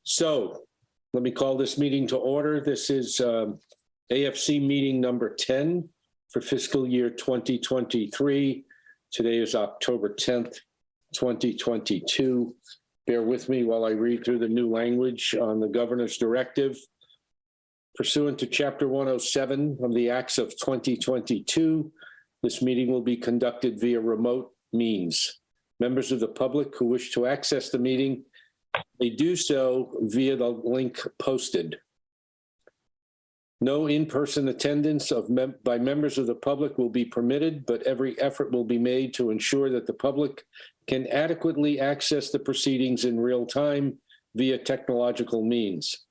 So let me call this meeting to order. This is AFC meeting number 10 for fiscal year 2023. Today is October 10th, 2022. Bear with me while I read through the new language on the governor's directive. Pursuant to Chapter 107 of the Acts of 2022, this meeting will be conducted via remote means. Members of the public who wish to access the meeting may do so via the link posted. No in-person attendance by members of the public will be permitted, but every effort will be made to ensure that the public can adequately access the proceedings in real time via technological means.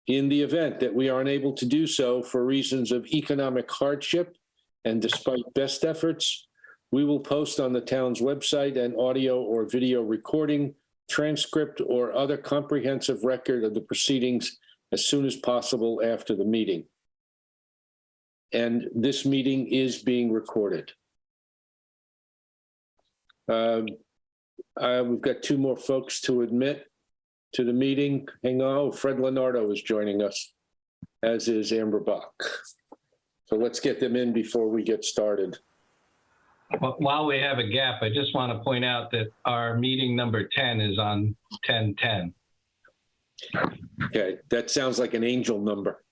In the event that we are unable to do so for reasons of economic hardship, and despite best efforts, we will post on the town's website an audio or video recording, transcript, or other comprehensive record of the proceedings as soon as possible after the meeting. And this meeting is being recorded. We've got two more folks to admit to the meeting. Hang on, Fred Leonardo is joining us, as is Amber Bach. So let's get them in before we get started. Well, while we have a gap, I just want to point out that our meeting number 10 is on 10/10. Okay, that sounds like an angel number.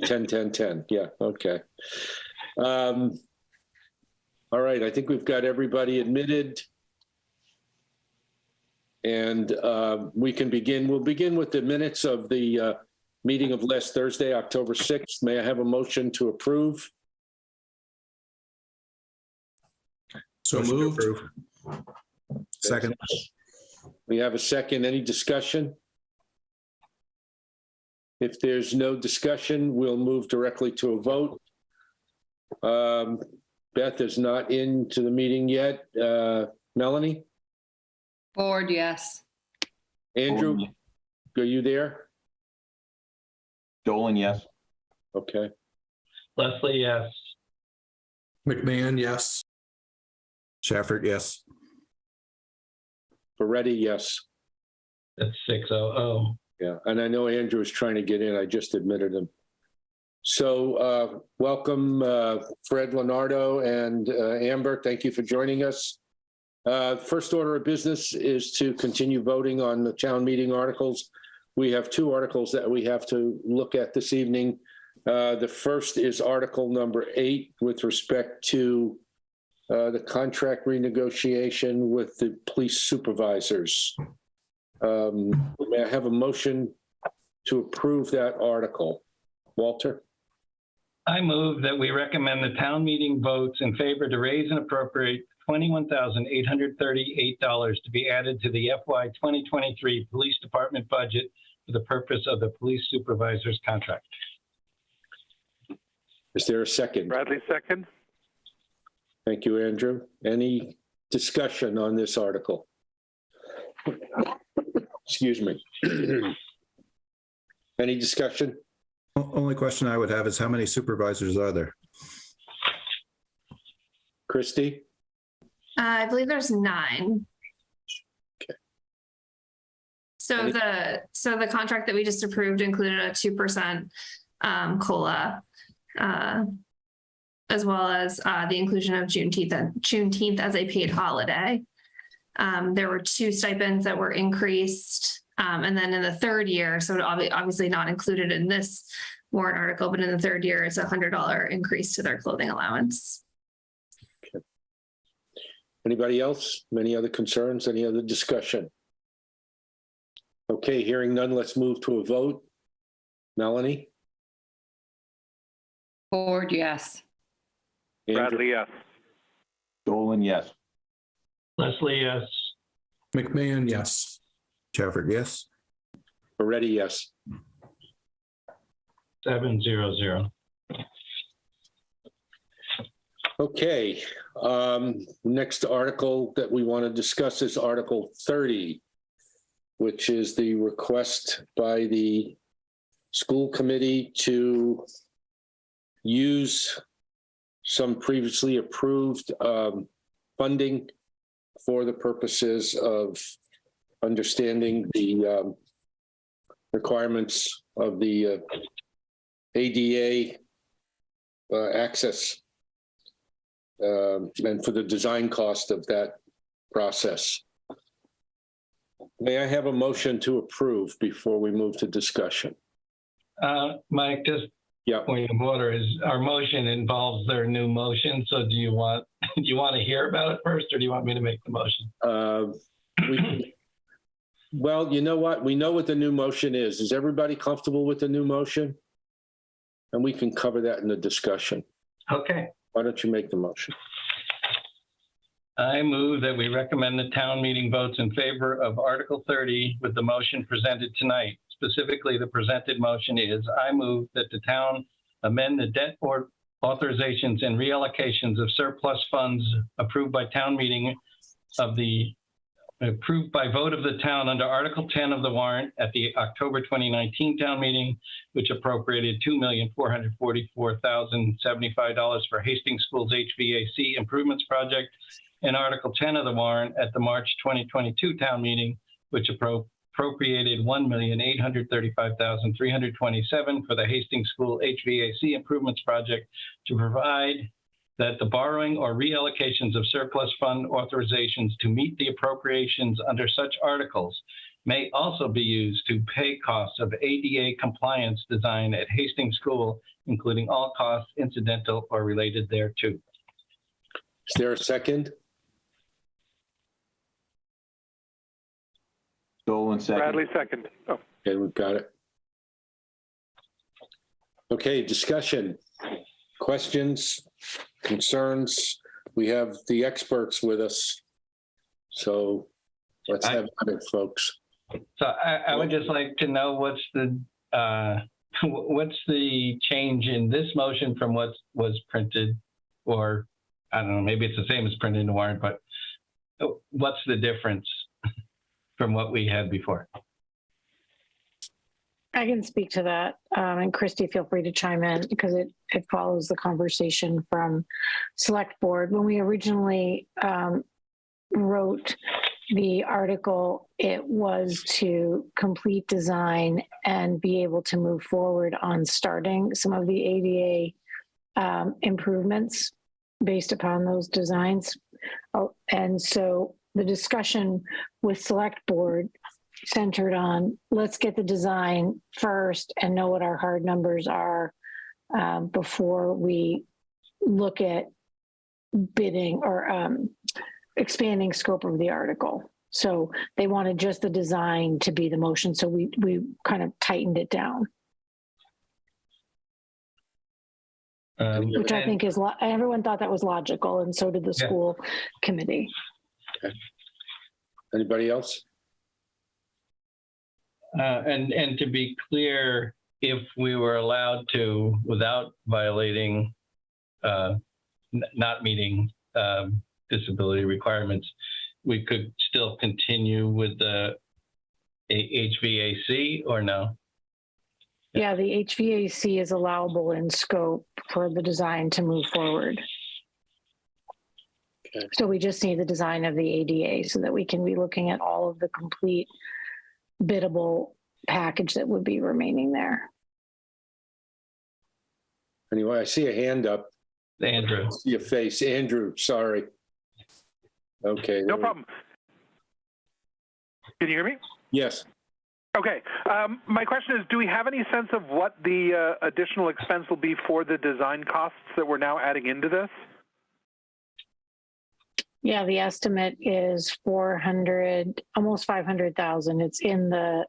10/10/10. Yeah, okay. All right, I think we've got everybody admitted. And we can begin. We'll begin with the minutes of the meeting of last Thursday, October 6th. May I have a motion to approve? So moved. Second. We have a second. Any discussion? If there's no discussion, we'll move directly to a vote. Beth is not into the meeting yet. Melanie? Ford, yes. Andrew, are you there? Dolan, yes. Okay. Leslie, yes. McMahon, yes. Shafford, yes. Ferretti, yes. That's 600. Yeah, and I know Andrew is trying to get in. I just admitted him. So welcome, Fred Leonardo and Amber. Thank you for joining us. First order of business is to continue voting on the town meeting articles. We have two articles that we have to look at this evening. The first is Article number 8 with respect to the contract renegotiation with the police supervisors. May I have a motion to approve that article? Walter? I move that we recommend the town meeting votes in favor to raise and appropriate $21,838 to be added to the FY 2023 Police Department budget for the purpose of the police supervisor's contract. Is there a second? Bradley, second. Thank you, Andrew. Any discussion on this article? Excuse me. Any discussion? Only question I would have is how many supervisors are there? Christy? I believe there's 9. Okay. So the contract that we just approved included a 2% COLA, as well as the inclusion of Juneteenth as a paid holiday. There were 2 stipends that were increased, and then in the third year, so obviously not included in this warrant article, but in the third year, it's a $100 increase to their clothing allowance. Anybody else? Any other concerns? Any other discussion? Okay, hearing none, let's move to a vote. Melanie? Ford, yes. Andrew? Bradley, yes. Dolan, yes. Leslie, yes. McMahon, yes. Shafford, yes. Ferretti, yes. 700. Okay, next article that we want to discuss is Article 30, which is the request by the school committee to use some previously approved funding for the purposes of understanding the requirements of the ADA access and for the design cost of that process. May I have a motion to approve before we move to discussion? Mike, just point of order is our motion involves their new motion. So do you want to hear about it first, or do you want me to make the motion? Well, you know what? We know what the new motion is. Is everybody comfortable with the new motion? And we can cover that in the discussion. Okay. Why don't you make the motion? I move that we recommend the town meeting votes in favor of Article 30 with the motion presented tonight. Specifically, the presented motion is, I move that the town amend the debt or authorizations and reallocations of surplus funds approved by town meeting approved by vote of the town under Article 10 of the warrant at the October 2019 town meeting, which appropriated $2,444,075 for Hastings School's HVAC improvements project, and Article 10 of the warrant at the March 2022 town meeting, which appropriated $1,835,327 for the Hastings School HVAC improvements project to provide that the borrowing or reallocations of surplus fund authorizations to meet the appropriations under such articles may also be used to pay costs of ADA compliance design at Hastings School, including all costs incidental or related thereto. Is there a second? Dolan, second. Bradley, second. Oh. Okay, we've got it. Okay, discussion, questions, concerns. We have the experts with us. So let's have it, folks. So I would just like to know what's the change in this motion from what was printed, or I don't know, maybe it's the same as printed in the warrant, but what's the difference from what we had before? I can speak to that. And Christy, feel free to chime in because it follows the conversation from Select Board. When we originally wrote the article, it was to complete design and be able to move forward on starting some of the ADA improvements based upon those designs. And so the discussion with Select Board centered on, let's get the design first and know what our hard numbers are before we look at bidding or expanding scope of the article. So they wanted just the design to be the motion. So we kind of tightened it down. Which I think is, everyone thought that was logical, and so did the school committee. Okay. Anybody else? And to be clear, if we were allowed to, without violating, not meeting disability requirements, we could still continue with the HVAC or no? Yeah, the HVAC is allowable in scope for the design to move forward. Okay. So we just need the design of the ADA so that we can be looking at all of the complete biddable package that would be remaining there. Anyway, I see a hand up. Andrew. I see your face. Andrew, sorry. Okay. No problem. Can you hear me? Yes. Okay. My question is, do we have any sense of what the additional expense will be for the design costs that we're now adding into this? Yeah, the estimate is 400, almost 500,000. It's in the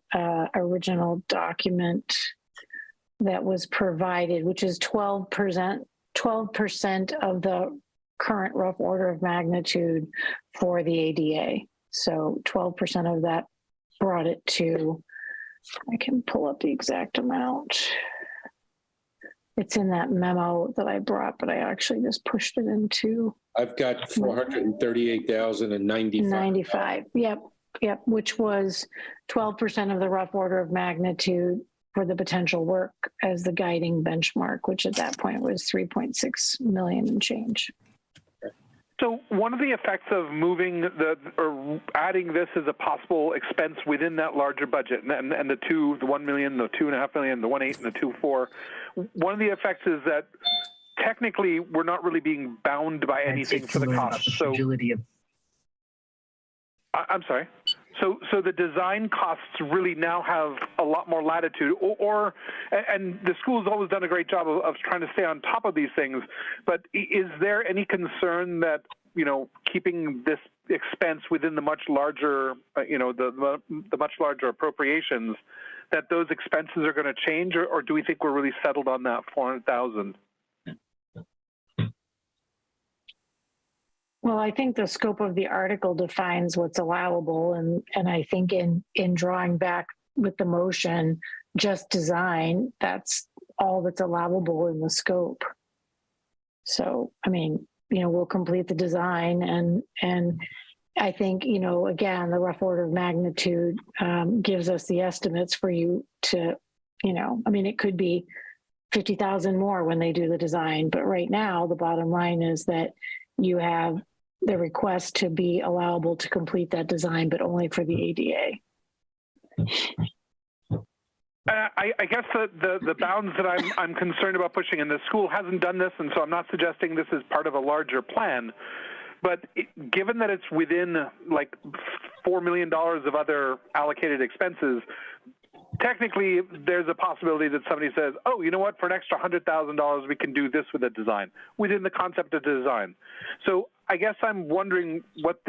original document that was provided, which is 12% of the current rough order of magnitude for the ADA. So 12% of that brought it to, I can pull up the exact amount. It's in that memo that I brought, but I actually just pushed it into. I've got 438,095. 95. Yep. Which was 12% of the rough order of magnitude for the potential work as the guiding benchmark, which at that point was 3.6 million and change. Okay. So one of the effects of moving or adding this as a possible expense within that larger budget, and the 1 million, the 2.5 million, the 1.8, and the 2.4, one of the effects is that technically we're not really being bound by anything for the cost. So I'm sorry. So the design costs really now have a lot more latitude, and the school's always done a great job of trying to stay on top of these things. But is there any concern that, keeping this expense within the much larger, the much larger appropriations, that those expenses are going to change, or do we think we're really settled on that 400,000? Well, I think the scope of the article defines what's allowable, and I think in drawing back with the motion, just design, that's all that's allowable in the scope. So, I mean, we'll complete the design, and I think, again, the rough order of magnitude gives us the estimates for you to, it could be 50,000 more when they do the design, but right now the bottom line is that you have the request to be allowable to complete that design, but only for the ADA. I guess the bounds that I'm concerned about pushing, and the school hasn't done this, and so I'm not suggesting this is part of a larger plan, but given that it's within like $4 million of other allocated expenses, technically there's a possibility that somebody says, oh, you know what, for an extra $100,000 we can do this with a design, within the concept of design. So I guess I'm wondering what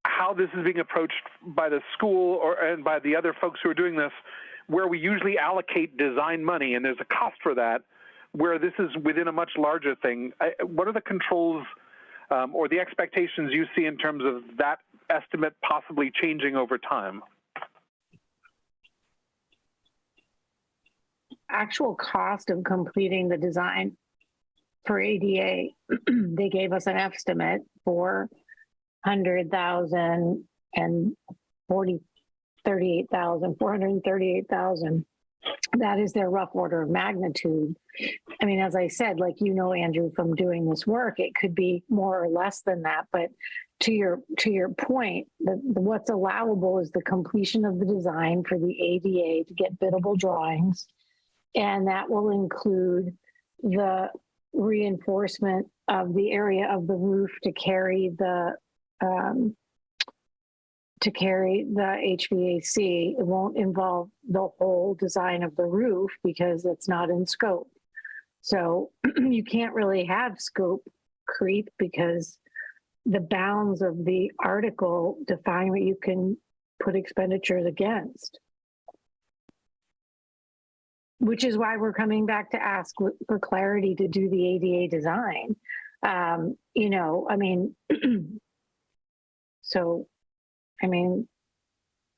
how this is being approached by the school and by the other folks who are doing this, where we usually allocate design money and there's a cost for that, where this is within a much larger thing. What are the controls or the expectations you see in terms of that estimate possibly changing over time? Actual cost of completing the design for ADA, they gave us an estimate for 100,000 and 438,000. That is their rough order of magnitude. I mean, as I said, like, Andrew, from doing this work, it could be more or less than that. But to your point, what's allowable is the completion of the design for the ADA to get biddable drawings. And that will include the reinforcement of the area of the roof to carry the HVAC. It won't involve the whole design of the roof because it's not in scope. So you can't really have scope creep because the bounds of the article define what you can put expenditures against. Which is why we're coming back to ask for clarity to do the ADA design.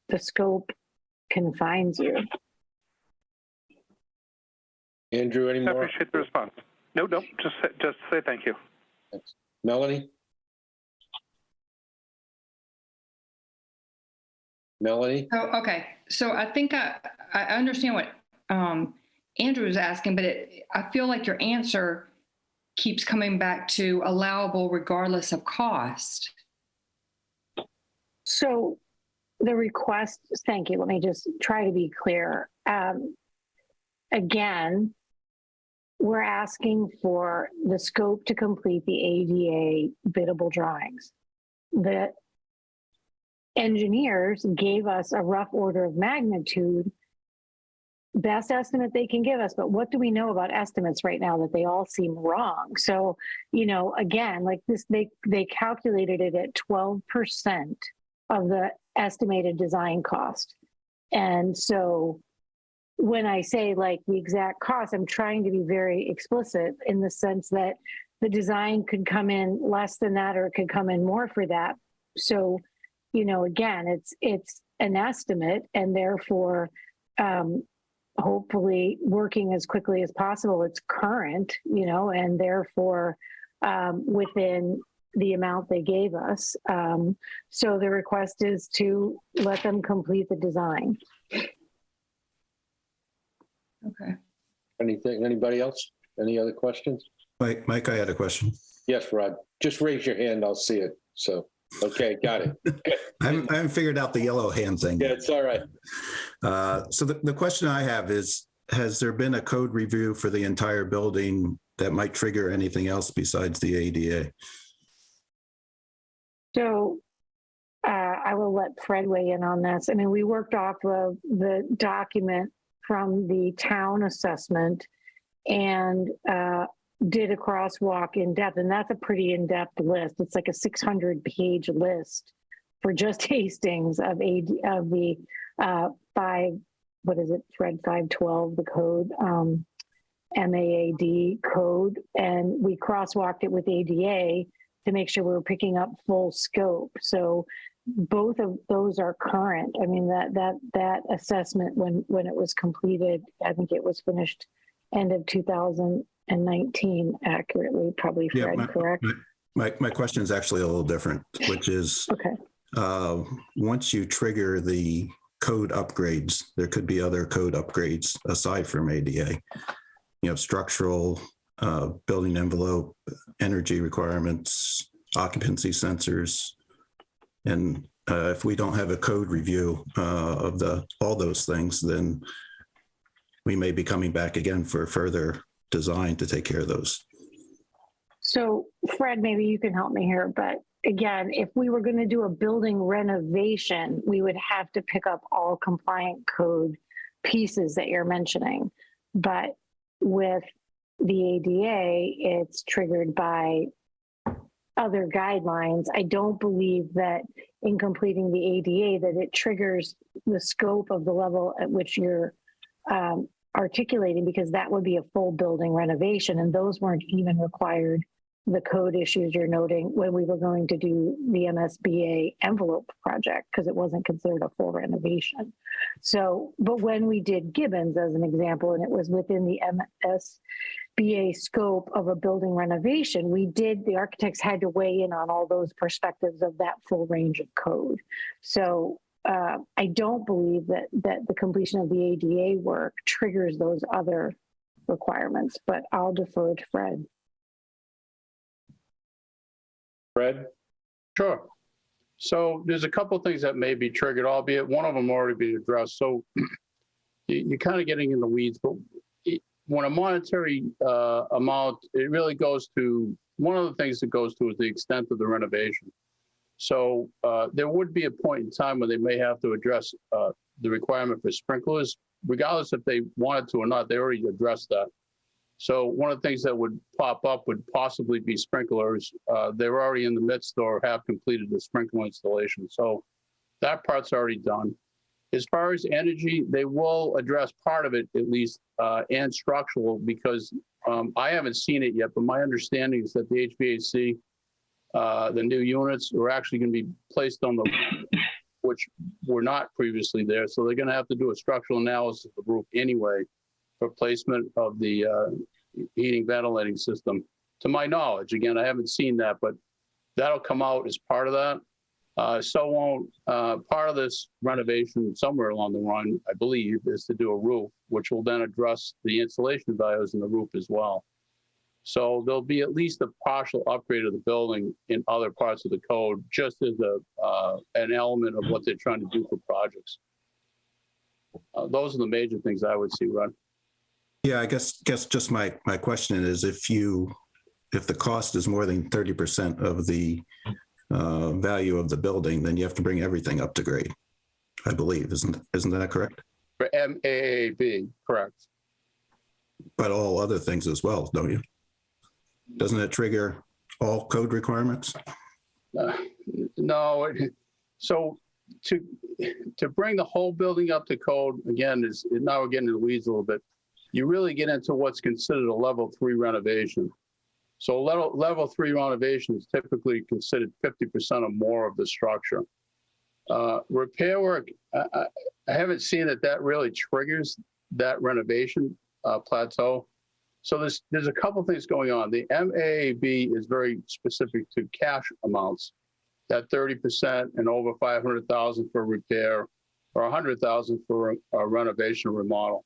The scope confines you. Andrew, any more? I appreciate the response. No, just say thank you. Thanks. Melanie? Melanie? Oh, okay. So I think I understand what Andrew is asking, but I feel like your answer keeps coming back to allowable regardless of cost. So the request, thank you. Let me just try to be clear. Again, we're asking for the scope to complete the ADA biddable drawings. The engineers gave us a rough order of magnitude, best estimate they can give us, but what do we know about estimates right now that they all seem wrong? So, again, like this, they calculated it at 12% of the estimated design cost. And so when I say like the exact cost, I'm trying to be very explicit in the sense that the design could come in less than that, or it could come in more for that. So, again, it's an estimate, and therefore, hopefully working as quickly as possible. It's current, and therefore within the amount they gave us. So the request is to let them complete the design. Okay. Anybody else? Any other questions? Mike, I had a question. Yes, Rod. Just raise your hand. I'll see it. So, okay, got it. I haven't figured out the yellow hand thing. Yeah, it's all right. So the question I have is, has there been a code review for the entire building that might trigger anything else besides the ADA? So I will let Fred weigh in on this. I mean, we worked off of the document from the town assessment and did a crosswalk in depth, and that's a pretty in-depth list. It's like a 600-page list for just Hastings of the what is it, Fred, 512, the code, MAAD code, and we crosswalked it with ADA to make sure we were picking up full scope. So both of those are current. I mean, that assessment, when it was completed, I think it was finished end of 2019 accurately, probably, Fred, correct? My question is actually a little different, which is, okay. Once you trigger the code upgrades, there could be other code upgrades aside from ADA, structural, building envelope, energy requirements, occupancy sensors. And if we don't have a code review of all those things, then we may be coming back again for further design to take care of those. So Fred, maybe you can help me here, but again, if we were going to do a building renovation, we would have to pick up all compliant code pieces that you're mentioning. But with the ADA, it's triggered by other guidelines. I don't believe that in completing the ADA that it triggers the scope of the level at which you're articulating, because that would be a full building renovation, and those weren't even required, the code issues you're noting, when we were going to do the MSBA envelope project, because it wasn't considered a full renovation. So, but when we did Gibbons as an example, and it was within the MSBA scope of a building renovation, the architects had to weigh in on all those perspectives of that full range of code. So I don't believe that the completion of the ADA work triggers those other requirements, but I'll defer to Fred. Fred? Sure. So there's a couple of things that may be triggered, albeit one of them already been addressed. So you're kind of getting in the weeds, but when a monetary amount, it really goes to, one of the things that goes to is the extent of the renovation. So there would be a point in time where they may have to address the requirement for sprinklers, regardless if they wanted to or not. They already addressed that. So one of the things that would pop up would possibly be sprinklers. They're already in the midst or have completed the sprinkler installation. So that part's already done. As far as energy, they will address part of it at least, and structural, because I haven't seen it yet, but my understanding is that the HVAC, the new units are actually going to be placed on the roof, which were not previously there. So they're going to have to do a structural analysis of the roof anyway for placement of the heating ventilating system. To my knowledge, again, I haven't seen that, but that'll come out as part of that. Part of this renovation somewhere along the run, I believe, is to do a roof, which will then address the insulation values in the roof as well. So there'll be at least a partial upgrade of the building in other parts of the code, just as an element of what they're trying to do for projects. Those are the major things I would see, Rod. Yeah, I guess just my question is, if the cost is more than 30% of the value of the building, then you have to bring everything up to grade, I believe. Isn't that correct? For MAAB, correct. But all other things as well, don't you? Doesn't it trigger all code requirements? No. So to bring the whole building up to code, again, is now we're getting into the weeds a little bit. You really get into what's considered a level 3 renovation. So level 3 renovation is typically considered 50% or more of the structure. Repair work, I haven't seen that really triggers that renovation plateau. So there's a couple things going on. The MAAB is very specific to cash amounts, that 30% and over 500,000 for repair, or 100,000 for a renovation or remodel.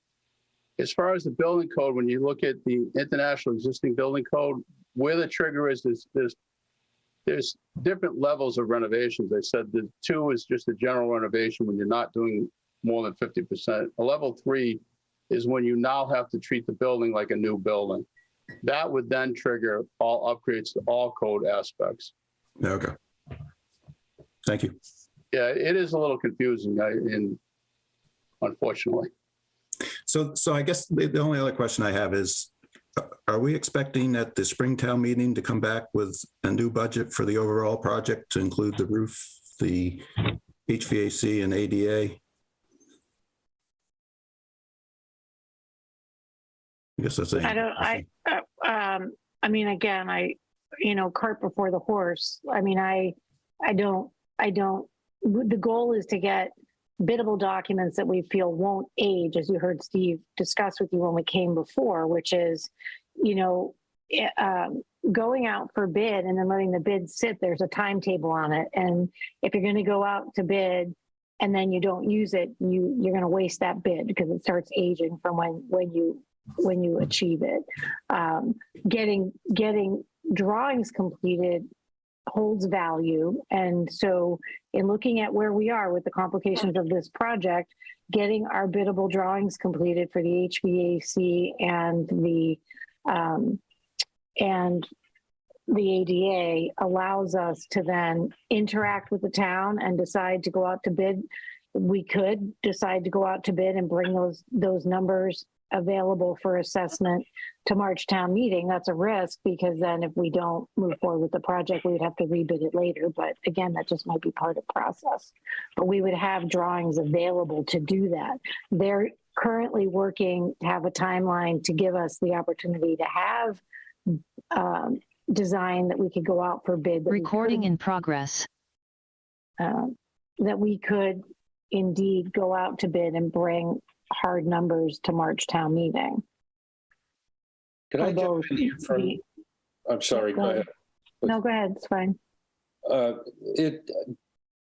As far as the building code, when you look at the international existing building code, where the trigger is, there's different levels of renovations. They said the 2 is just a general renovation when you're not doing more than 50%. A level 3 is when you now have to treat the building like a new building. That would then trigger all upgrades to all code aspects. Okay. Thank you. Yeah, it is a little confusing, unfortunately. So I guess the only other question I have is, are we expecting at the Springtown meeting to come back with a new budget for the overall project to include the roof, the HVAC and ADA? I guess that's it. I mean, again, cart before the horse. I mean, I don't, the goal is to get biddable documents that we feel won't age, as you heard Steve discuss with you when we came before, which is, going out for bid and then letting the bid sit. There's a timetable on it. And if you're going to go out to bid and then you don't use it, you're going to waste that bid because it starts aging from when you achieve it. Getting drawings completed holds value. And so in looking at where we are with the complications of this project, getting our biddable drawings completed for the HVAC and the ADA allows us to then interact with the town and decide to go out to bid. We could decide to go out to bid and bring those numbers available for assessment to March town meeting. That's a risk because then if we don't move forward with the project, we would have to rebid it later. But again, that just might be part of the process. But we would have drawings available to do that. They're currently working to have a timeline to give us the opportunity to have design that we could go out for bid. Recording in progress. That we could indeed go out to bid and bring hard numbers to March town meeting. Can I jump in here from, I'm sorry, go ahead. No, go ahead, it's fine.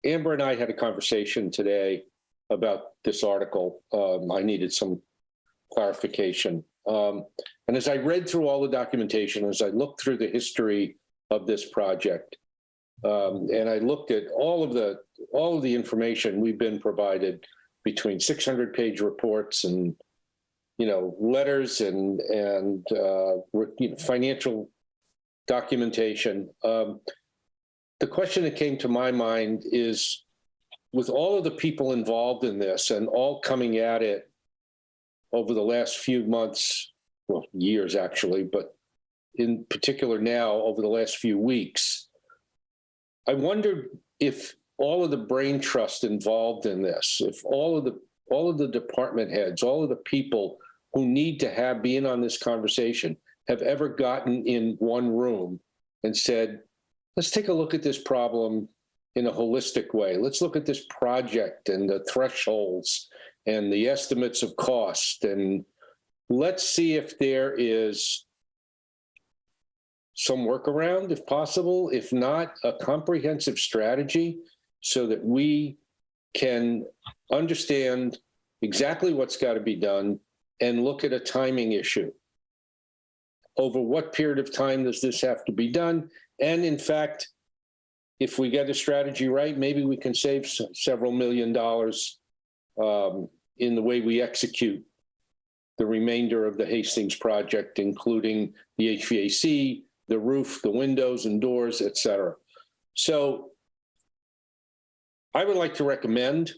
Amber and I had a conversation today about this article. I needed some clarification. And as I read through all the documentation, as I looked through the history of this project, and I looked at all of the information we've been provided between 600-page reports and letters and financial documentation. The question that came to my mind is, with all of the people involved in this and all coming at it over the last few months, well, years actually, but in particular now over the last few weeks, I wondered if all of the brain trust involved in this, if all of the department heads, all of the people who need to be in on this conversation have ever gotten in one room and said, let's take a look at this problem in a holistic way. Let's look at this project and the thresholds and the estimates of cost, and let's see if there is some workaround, if possible, if not, a comprehensive strategy so that we can understand exactly what's got to be done and look at a timing issue. Over what period of time does this have to be done? And in fact, if we get a strategy right, maybe we can save several $1 million in the way we execute the remainder of the Hastings project, including the HVAC, the roof, the windows and doors, et cetera. So I would like to recommend,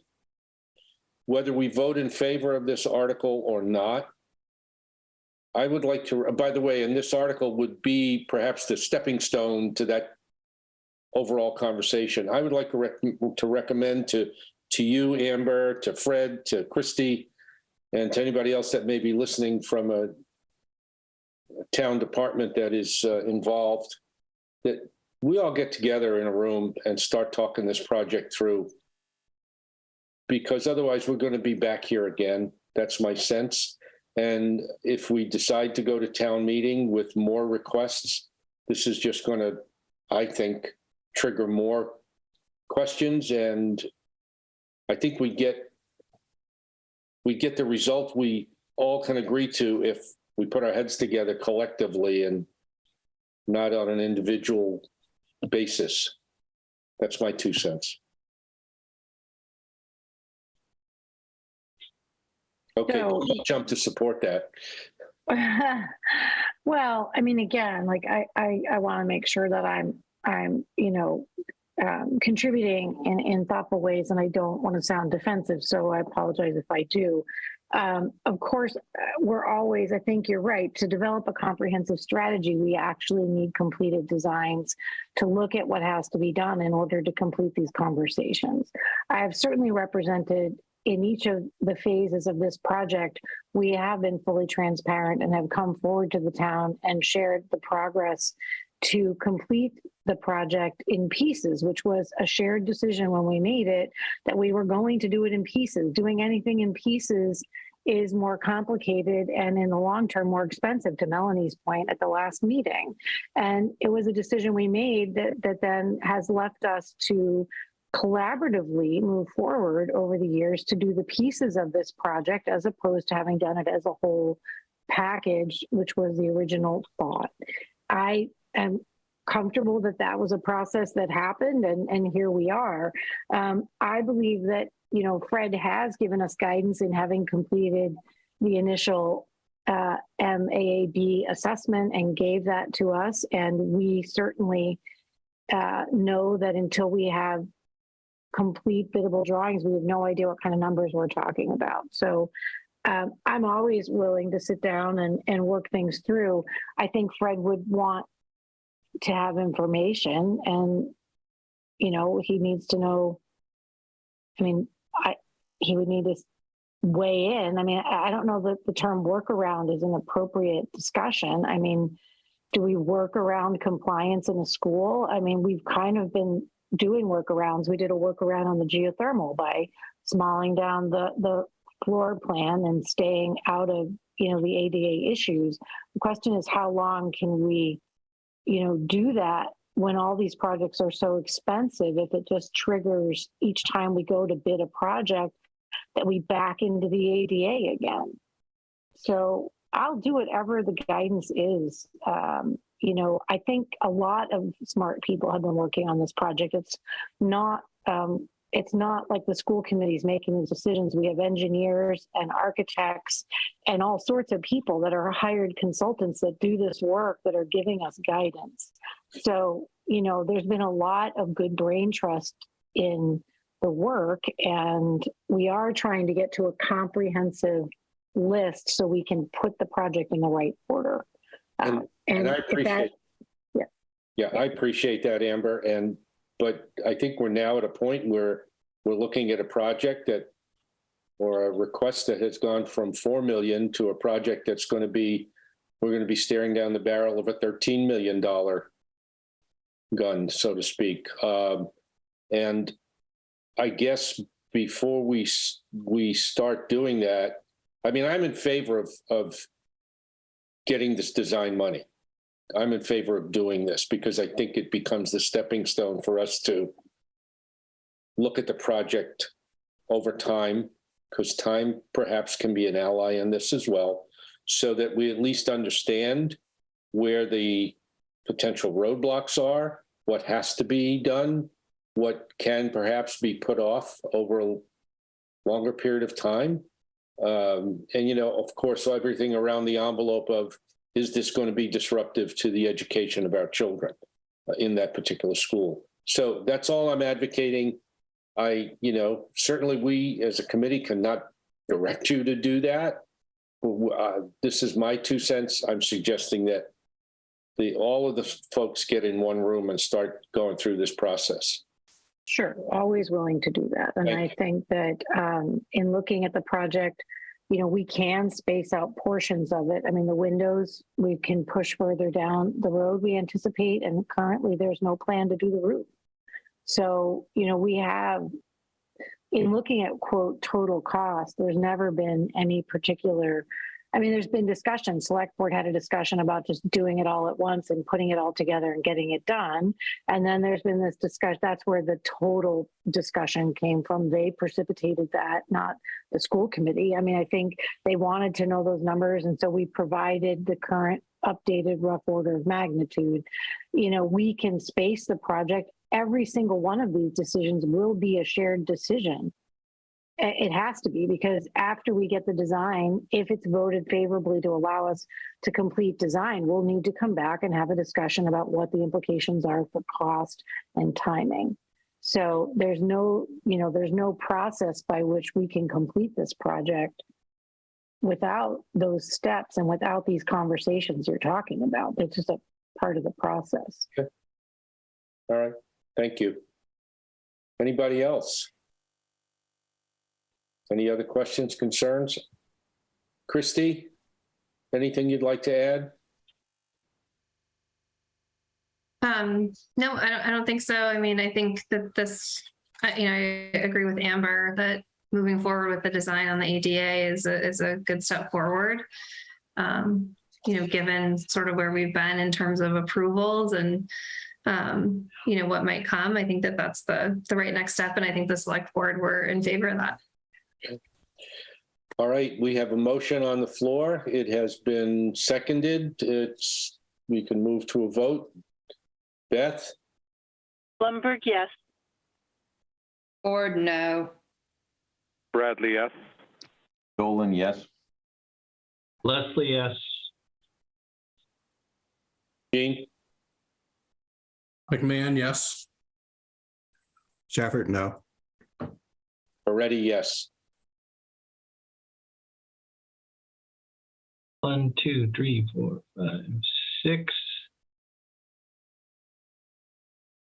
whether we vote in favor of this article or not, I would like to, by the way, and this article would be perhaps the stepping stone to that overall conversation. I would like to recommend to you, Amber, to Fred, to Christy, and to anybody else that may be listening from a town department that is involved, that we all get together in a room and start talking this project through, because otherwise we're going to be back here again. That's my sense. And if we decide to go to town meeting with more requests, this is just going to, I think, trigger more questions. And I think we get the result we all can agree to if we put our heads together collectively and not on an individual basis. That's my 2 cents. Okay, So- I'll jump to support that. Well, I mean, again, like I want to make sure that I'm contributing in thoughtful ways, and I don't want to sound defensive, so I apologize if I do. Of course, we're always, I think you're right, to develop a comprehensive strategy, we actually need completed designs to look at what has to be done in order to complete these conversations. I have certainly represented in each of the phases of this project, we have been fully transparent and have come forward to the town and shared the progress to complete the project in pieces, which was a shared decision when we made it, that we were going to do it in pieces. Doing anything in pieces is more complicated and in the long term more expensive, to Melanie's point at the last meeting. And it was a decision we made that then has left us to collaboratively move forward over the years to do the pieces of this project as opposed to having done it as a whole package, which was the original thought. I am comfortable that that was a process that happened, and here we are. I believe that, you know, Fred has given us guidance in having completed the initial MAAB assessment and gave that to us, and we certainly know that until we have complete biddable drawings, we have no idea what kind of numbers we're talking about. So I'm always willing to sit down and work things through. I think Fred would want to have information, and, you know, he needs to know, I mean, he would need to weigh in. I mean, I don't know that the term workaround is an appropriate discussion. I mean, do we work around compliance in a school? I mean, we've kind of been doing workarounds. We did a workaround on the geothermal by smalling down the floor plan and staying out of, you know, the ADA issues. The question is, how long can we, you know, do that when all these projects are so expensive? If it just triggers each time we go to bid a project that we back into the ADA again. So I'll do whatever the guidance is. You know, I think a lot of smart people have been working on this project. It's not like the school committees making the decisions. We have engineers and architects and all sorts of people that are hired consultants that do this work that are giving us guidance. So, you know, there's been a lot of good brain trust in the work, and we are trying to get to a comprehensive list so we can put the project in the right order. And I appreciate, I appreciate that, Amber. But I think we're now at a point where we're looking at a project or a request that has gone from 4 million to a project that's going to be, we're going to be staring down the barrel of a $13 million gun, so to speak. And I guess before we start doing that, I mean, I'm in favor of getting this design money. I'm in favor of doing this because I think it becomes the stepping stone for us to look at the project over time, because time perhaps can be an ally in this as well, so that we at least understand where the potential roadblocks are, what has to be done, what can perhaps be put off over a longer period of time. And, you know, of course, everything around the envelope of, is this going to be disruptive to the education of our children in that particular school? So that's all I'm advocating. Certainly we as a committee cannot direct you to do that. This is my 2 cents. I'm suggesting that all of the folks get in one room and start going through this process. Sure, always willing to do that. And I think that in looking at the project, you know, we can space out portions of it. I mean, the windows, we can push further down the road, we anticipate, and currently there's no plan to do the roof. So, you know, we have, in looking at, quote, total cost, there's never been any particular, I mean, there's been discussion. Select Board had a discussion about just doing it all at once and putting it all together and getting it done. And then there's been this discussion. That's where the total discussion came from. They precipitated that, not the school committee. I mean, I think they wanted to know those numbers. And so we provided the current updated rough order of magnitude, we can space the project. Every single one of these decisions will be a shared decision. It has to be, because after we get the design, if it's voted favorably to allow us to complete design, we'll need to come back and have a discussion about what the implications are for cost and timing. So there's no process by which we can complete this project without those steps and without these conversations you're talking about. It's just a part of the process. Okay. All right. Thank you. Anybody else? Any other questions, concerns? Christy, anything you'd like to add? No, I don't think so. I mean, I think that this, I agree with Amber that moving forward with the design on the ADA is a good step forward. Given sort of where we've been in terms of approvals and, what might come, I think that that's the right next step. And I think the select board were in favor of that. Okay. All right, we have a motion on the floor. It has been seconded. We can move to a vote. Beth? Blumberg, yes. Ford, no. Bradley, yes. Dolan, yes. Leslie, yes. Jean? McMahon, yes. Shafford, no. Already, yes. 1, 2, 3, 4, 5, 6.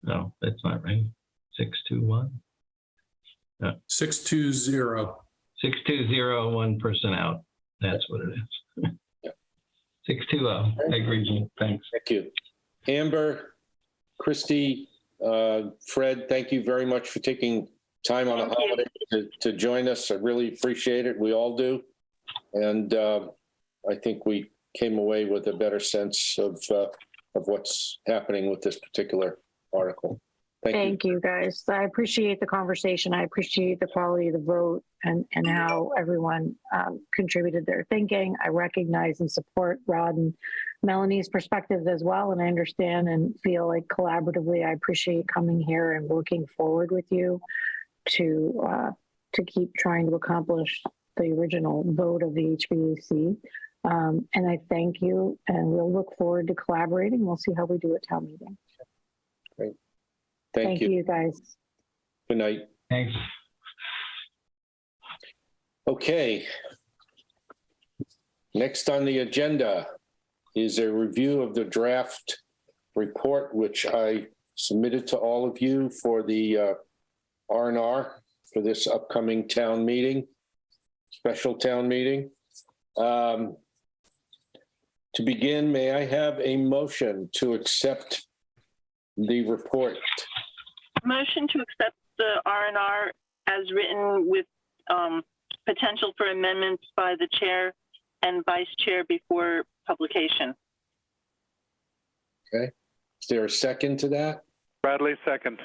No, that's not right. 6, 2, 1. 620. 6, 2, 0, 1 person out. That's what it is. 620. I agree, Jean. Thanks. Thank you. Amber, Christy, Fred, thank you very much for taking time on a holiday to join us. I really appreciate it. We all do. And I think we came away with a better sense of what's happening with this particular article. Thank you, guys. I appreciate the conversation. I appreciate the quality of the vote and how everyone contributed their thinking. I recognize and support Rod and Melanie's perspectives as well. And I understand and feel like collaboratively, I appreciate coming here and working forward with you to keep trying to accomplish the original vote of the HVAC. And I thank you, and we'll look forward to collaborating. We'll see how we do at town meeting. Great. Thank you, guys. Good night. Thanks. Okay. Next on the agenda is a review of the draft report, which I submitted to all of you for the R&R for this upcoming town meeting, special town meeting. To begin, may I have a motion to accept the report? Motion to accept the R&R as written with potential for amendments by the chair and vice chair before publication. Okay. Is there a second to that? Bradley, second.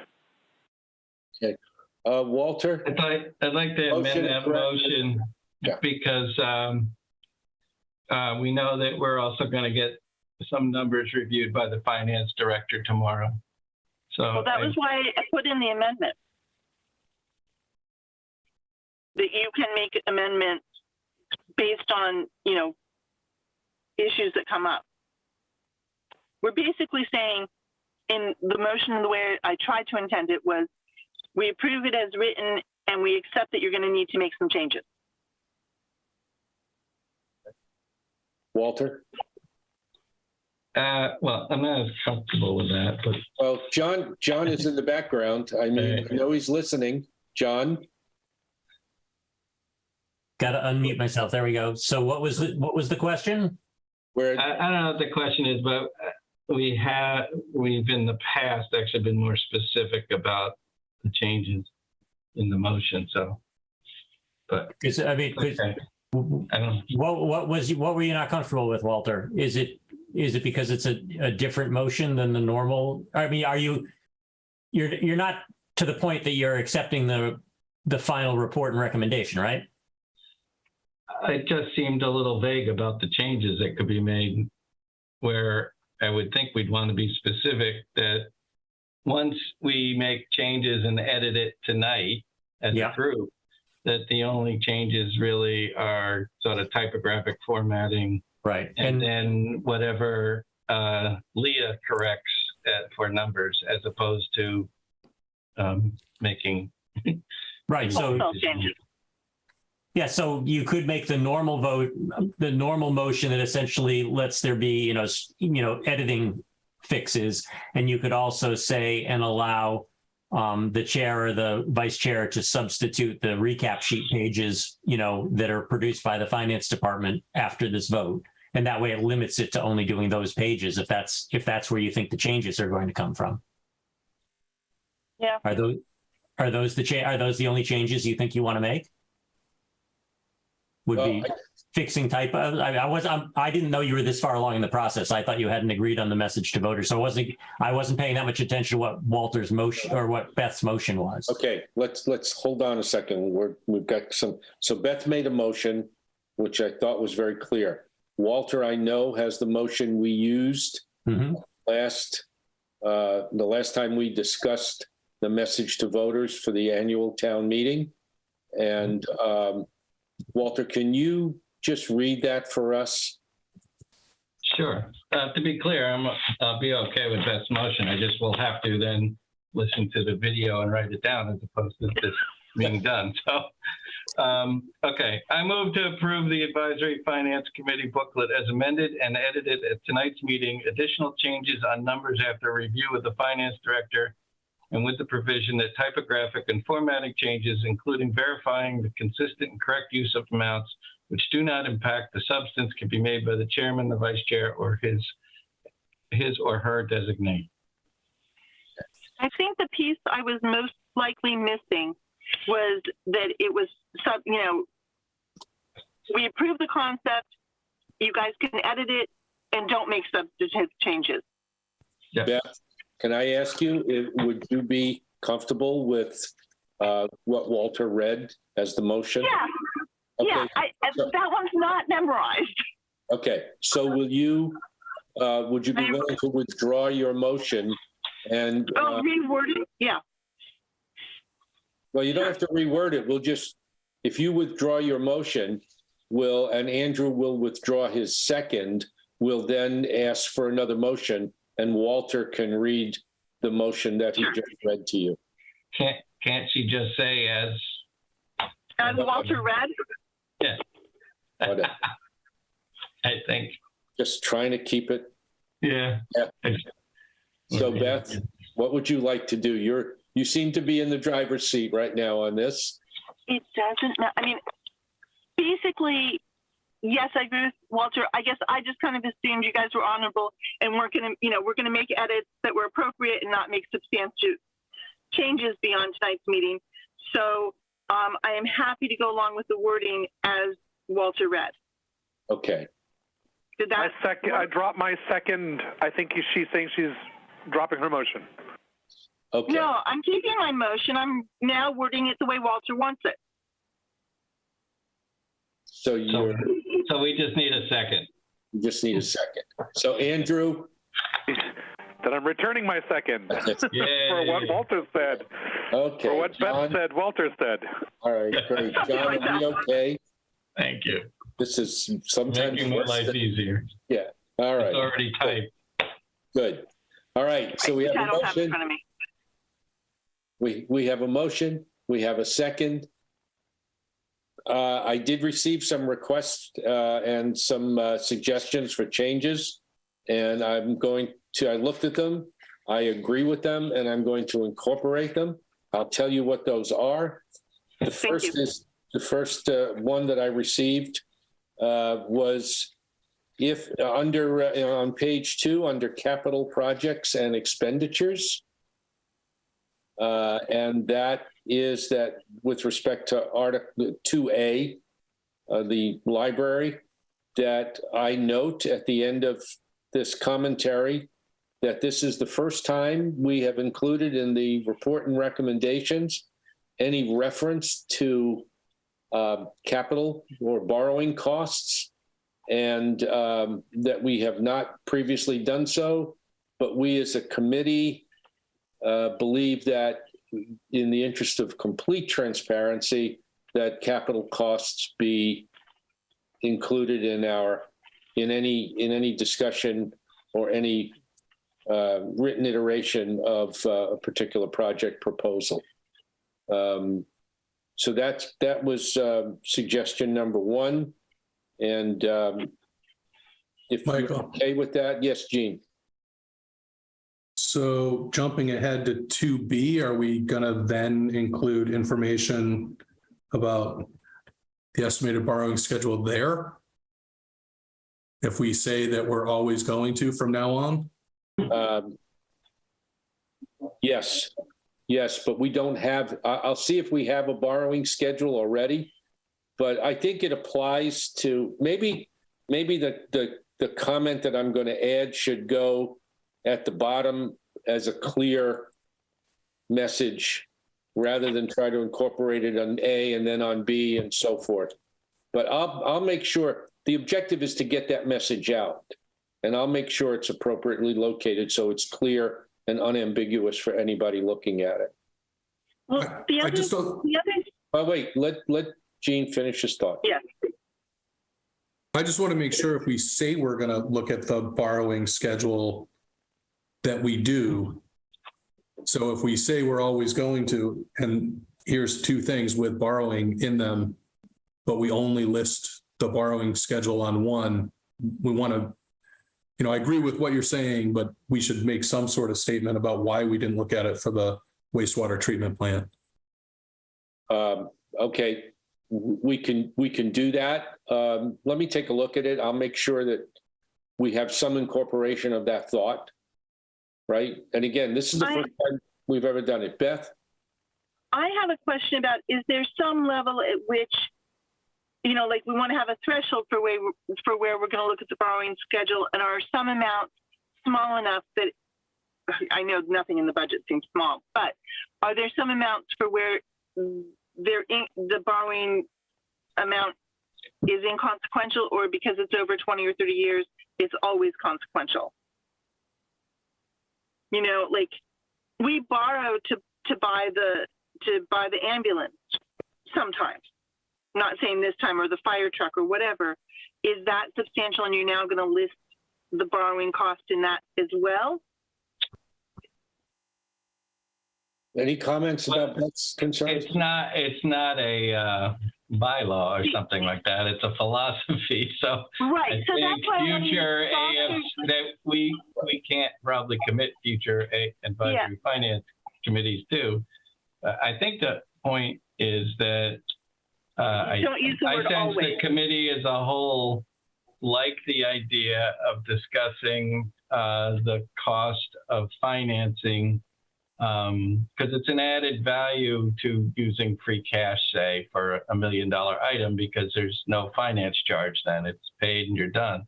Okay. Walter? I'd like to amend that motion Yeah. because we know that we're also going to get some numbers reviewed by the finance director tomorrow. So Well, that was why I put in the amendment. That you can make amendments based on, issues that come up. We're basically saying in the motion, the way I tried to intend it was, we approve it as written and we accept that you're going to need to make some changes. Walter? well, I'm not as comfortable with that, but Well, John is in the background. I mean, I know he's listening. John? Got to unmute myself. There we go. So what was the question? Where I don't know what the question is, but we've in the past actually been more specific about the changes in the motion. So, but Because I mean, okay. I don't. what were you not comfortable with, Walter? Is it because it's a different motion than the normal? I mean, you're not to the point that you're accepting the final report and recommendation, right? It just seemed a little vague about the changes that could be made where I would think we'd want to be specific that once we make changes and edit it tonight as a group, that the only changes really are sort of typographic formatting. Right. And then whatever Leah corrects for numbers as opposed to making. Right. So changes. Yeah, so you could make the normal vote, the normal motion that essentially lets there be, editing fixes, and you could also say and allow the chair or the vice chair to substitute the recap sheet pages, that are produced by the finance department after this vote, and that way it limits it to only doing those pages if that's where you think the changes are going to come from. Yeah. Are those the only changes you think you want to make? Would be fixing typo. I didn't know you were this far along in the process. I thought you hadn't agreed on the message to voters, so I wasn't paying that much attention to what Walter's motion or what Beth's motion was. Okay, let's hold on a second. We've got some. So Beth made a motion, which I thought was very clear. Walter, I know, has the motion we used the last time we discussed the message to voters for the annual town meeting, and. Walter, can you just read that for us?Ure. To be clear, I'll be okay with Beth's motion. I just will have to then listen to the video and write it down as opposed to this being done. So, okay. I move to approve the Advisory Finance Committee booklet as amended and edited at tonight's meeting. Additional changes on numbers after review with the finance director, and with the provision that typographic and formatting changes, including verifying the consistent and correct use of amounts which do not impact the substance, can be made by the chairman, the vice chair, or his or her designee. I think the piece I was most likely missing was that it was, we approve the concept, you guys can edit it, and don't make substantive changes. Yes. Beth, can I ask you, would you be comfortable with what Walter read as the motion? Yeah, okay. yeah. That one's not memorized. Okay, so would you be willing to withdraw your motion and? Reword it, yeah. Well, you don't have to reword it. We'll just, if you withdraw your motion, and Andrew will withdraw his second, we'll then ask for another motion, and Walter can read the motion that he just read to you. Can't she just say as Walter read? Yeah. I think. Just trying to keep it. Yeah. So Beth, what would you like to do? You seem to be in the driver's seat right now on this. It doesn't matter. I mean, basically, yes, I agree with Walter. I guess I just kind of assumed you guys were honorable and we're going to make edits that were appropriate and not make substantial changes beyond tonight's meeting. So I am happy to go along with the wording as Walter read. Okay. Did that? I dropped my second. I think she's saying she's dropping her motion. Okay. No, I'm keeping my motion. I'm now wording it the way Walter wants it. So we just need a second. You just need a second. So Andrew. Then I'm returning my second for what Walter said. Okay. For what Beth said, Walter said. All right, great. John, are we okay? Thank you. This is sometimes making my life easier. Yeah. All right. It's already typed. Good. All right. So we have a motion. We have a motion. We have a second. I did receive some requests and some suggestions for changes, and I looked at them. I agree with them, and I'm going to incorporate them. I'll tell you what those are. The first one that I received was if on page 2 under capital projects and expenditures, and that is that with respect to Article 2A, the library, that I note at the end of this commentary that this is the first time we have included in the report and recommendations any reference to capital or borrowing costs and that we have not previously done so, but we as a committee believe that in the interest of complete transparency, that capital costs be included in any discussion or any written iteration of a particular project proposal. So that was suggestion number one. And if you're okay with that, yes, Gene. So jumping ahead to 2B, are we going to then include information about the estimated borrowing schedule there? If we say that we're always going to from now on? Yes, but we don't have, I'll see if we have a borrowing schedule already, but I think it applies to maybe the comment that I'm going to add should go at the bottom as a clear message rather than try to incorporate it on A and then on B and so forth. But I'll make sure, the objective is to get that message out, and I'll make sure it's appropriately located so it's clear and unambiguous for anybody looking at it. Well, Oh, wait, let Gene finish his thought. Yeah. I just want to make sure if we say we're going to look at the borrowing schedule that we do. So if we say we're always going to, and here's two things with borrowing in them, but we only list the borrowing schedule on one, we want to, I agree with what you're saying, but we should make some sort of statement about why we didn't look at it for the wastewater treatment plant. Okay, we can do that. Let me take a look at it. I'll make sure that we have some incorporation of that thought, right? And again, this is the first time we've ever done it. Beth? I have a question about, is there some level at which, like we want to have a threshold for where we're going to look at the borrowing schedule, and are some amounts small enough that, I know nothing in the budget seems small, but are there some amounts for where the borrowing amount is inconsequential, or because it's over 20 or 30 years, it's always consequential? Like we borrow to buy the ambulance sometimes. Not saying this time, or the fire truck or whatever. Is that substantial, and you're now going to list the borrowing cost in that as well? Any comments about Beth's concerns? It's not a bylaw or something like that. It's a philosophy. So right. I So think that's why future AFs that we can't probably commit future advisory finance committees to. I think the point is that I sense the committee as a whole like the idea of discussing the cost of financing, because it's an added value to using free cash, say, for $1 million item, because there's no finance charge then. It's paid and you're done.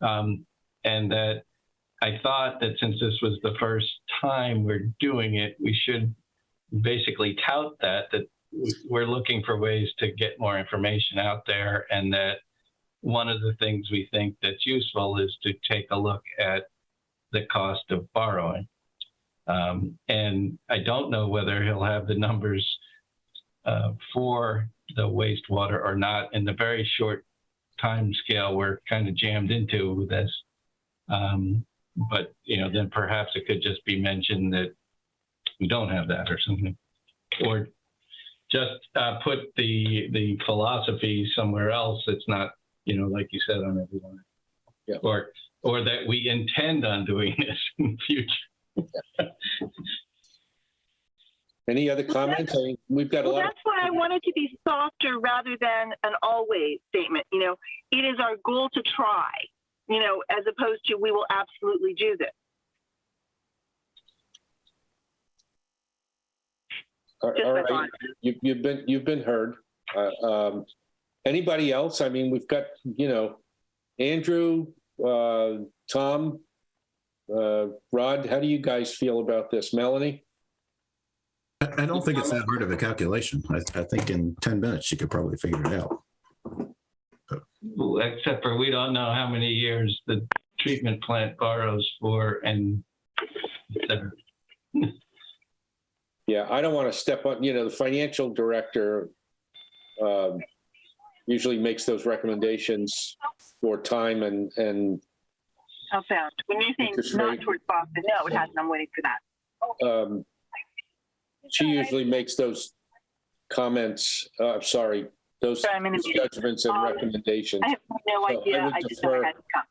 And that I thought that since this was the first time we're doing it, we should basically tout that we're looking for ways to get more information out there, and that one of the things we think that's useful is to take a look at the cost of borrowing. And I don't know whether he'll have the numbers for the wastewater or not in the very short time scale we're kind of jammed into this. But, then perhaps it could just be mentioned that we don't have that or something. Or just put the philosophy somewhere else. It's not, like you said, on everyone. Yeah. Or that we intend on doing this in the future. Any other comments? We've got a lot. That's why I wanted to be softer rather than an always statement. It is our goal to try, as opposed to we will absolutely do this. All right, you've been heard. Anybody else? We've got Andrew, Tom, Rod. How do you guys feel about this? Melanie? I don't think it's that hard of a calculation. I think in 10 minutes you could probably figure it out. except for we don't know how many years the treatment plant borrows for, and et cetera. Yeah, I don't want to step on, the financial director usually makes those recommendations for time and How found? When you think interest not rate. towards Boston, no, it hasn't. I'm waiting for that. She usually makes those comments, those Sorry, I'm in a meeting. judgments and recommendations. I have no So idea. I would I just know defer. I had to come.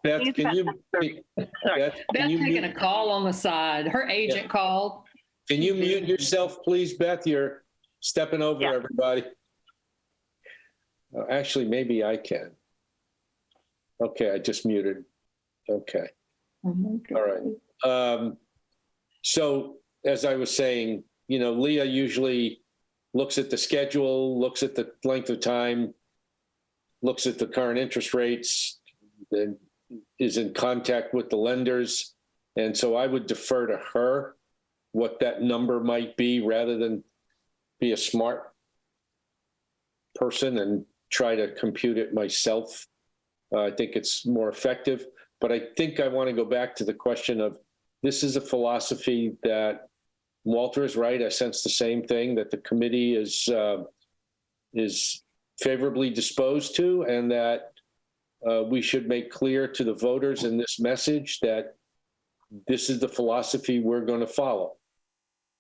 Beth, can you, Sorry. Beth, can Beth you taking mute, a call on the side. Her agent called. can you mute yourself, please, Beth? You're stepping over Yeah. everybody. Actually, maybe I can. Okay, I just muted. Okay. Oh my God. All right. So as I was saying, Leah usually looks at the schedule, looks at the length of time, looks at the current interest rates, then is in contact with the lenders. And so I would defer to her what that number might be rather than be a smart person and try to compute it myself. I think it's more effective, but I think I want to go back to the question of, this is a philosophy that Walter is right. I sense the same thing, that the committee is favorably disposed to, and that we should make clear to the voters in this message that this is the philosophy we're going to follow,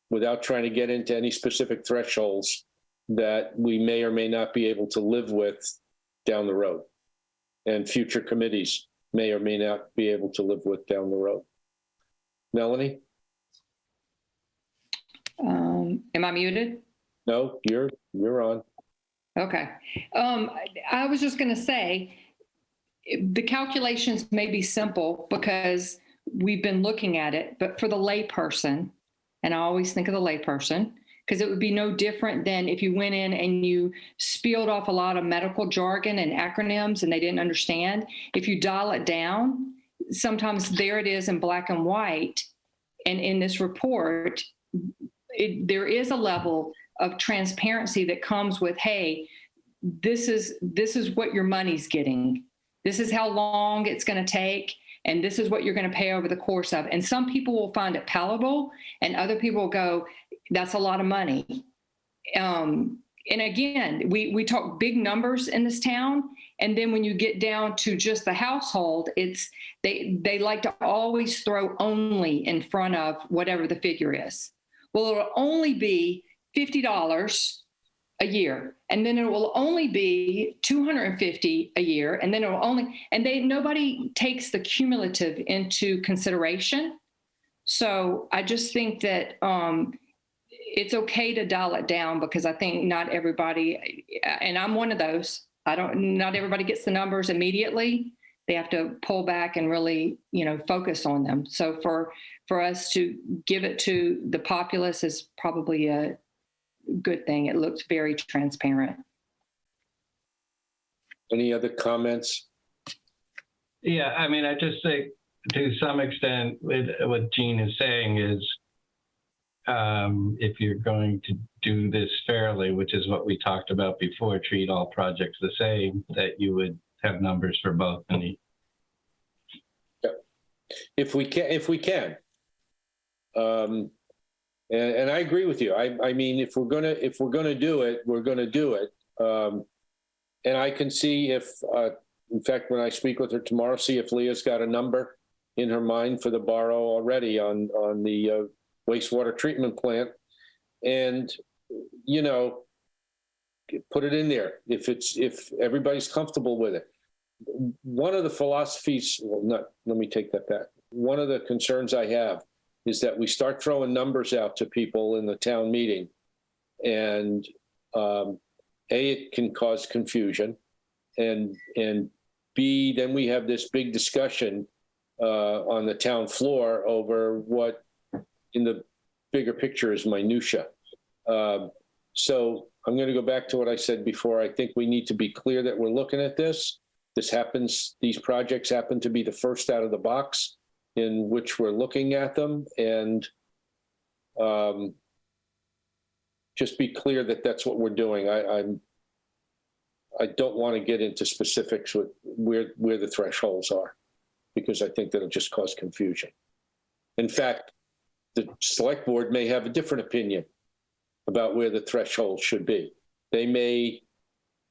without trying to get into any specific thresholds that we may or may not be able to live with down the road, and future committees may or may not be able to live with down the road. Melanie? Am I muted? No, you're on. Okay. I was just going to say, the calculations may be simple because we've been looking at it, but for the layperson, and I always think of the layperson, because it would be no different than if you went in and you spilled off a lot of medical jargon and acronyms and they didn't understand. If you dial it down, sometimes there it is in black and white. And in this report, there is a level of transparency that comes with, hey, this is what your money's getting. This is how long it's going to take. And this is what you're going to pay over the course of. And some people will find it palatable, and other people will go, that's a lot of money. And again, we talk big numbers in this town. And then when you get down to just the household, they like to always throw only in front of whatever the figure is. Well, it'll only be $50 a year, and then it will only be $250 a year, and then it will only, and nobody takes the cumulative into consideration. So I just think that it's okay to dial it down, because I think not everybody, and I'm one of those, not everybody gets the numbers immediately. They have to pull back and really, focus on them. So for us to give it to the populace is probably a good thing. It looks very transparent. Any other comments? Yeah, I mean, I just think to some extent with what Jean is saying is, if you're going to do this fairly, which is what we talked about before, treat all projects the same, that you would have numbers for both. If we can. And I agree with you. I mean, if we're gonna do it, we're gonna do it. And I can see if, in fact, when I speak with her tomorrow, see if Leah's got a number in her mind for the borrow already on the wastewater treatment plant, and put it in there if everybody's comfortable with it. One of the philosophies, let me take that back. One of the concerns I have is that we start throwing numbers out to people in the town meeting, and it can cause confusion, and B, then we have this big discussion on the town floor over what in the bigger picture is minutia. So I'm going to go back to what I said before. I think we need to be clear that we're looking at this. These projects happen to be the first out of the box in which we're looking at them, and just be clear that that's what we're doing. I don't want to get into specifics with where the thresholds are, because I think that'll just cause confusion. In fact, the select board may have a different opinion about where the threshold should be. They may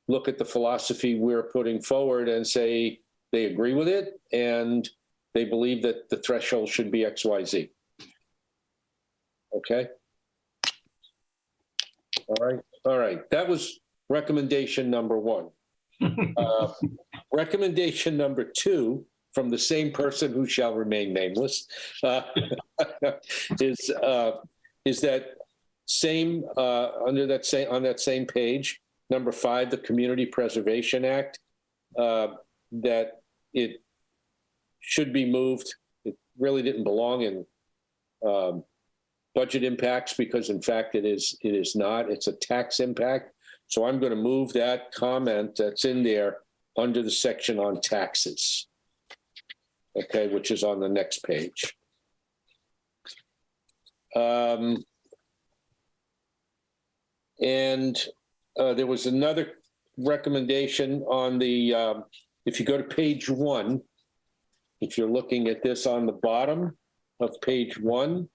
look at the philosophy we're putting forward and say they agree with it and they believe that the threshold should be XYZ. Okay. All right. That was recommendation number one. Recommendation number two, from the same person who shall remain nameless, is that same on that same page, number 5, the Community Preservation Act, that it should be moved. It really didn't belong in budget impacts, because in fact it is not. It's a tax impact. So I'm going to move that comment that's in there under the section on taxes, okay, which is on the next page. And there was another recommendation on the, if you go to page 1, if you're looking at this on the bottom of page 1,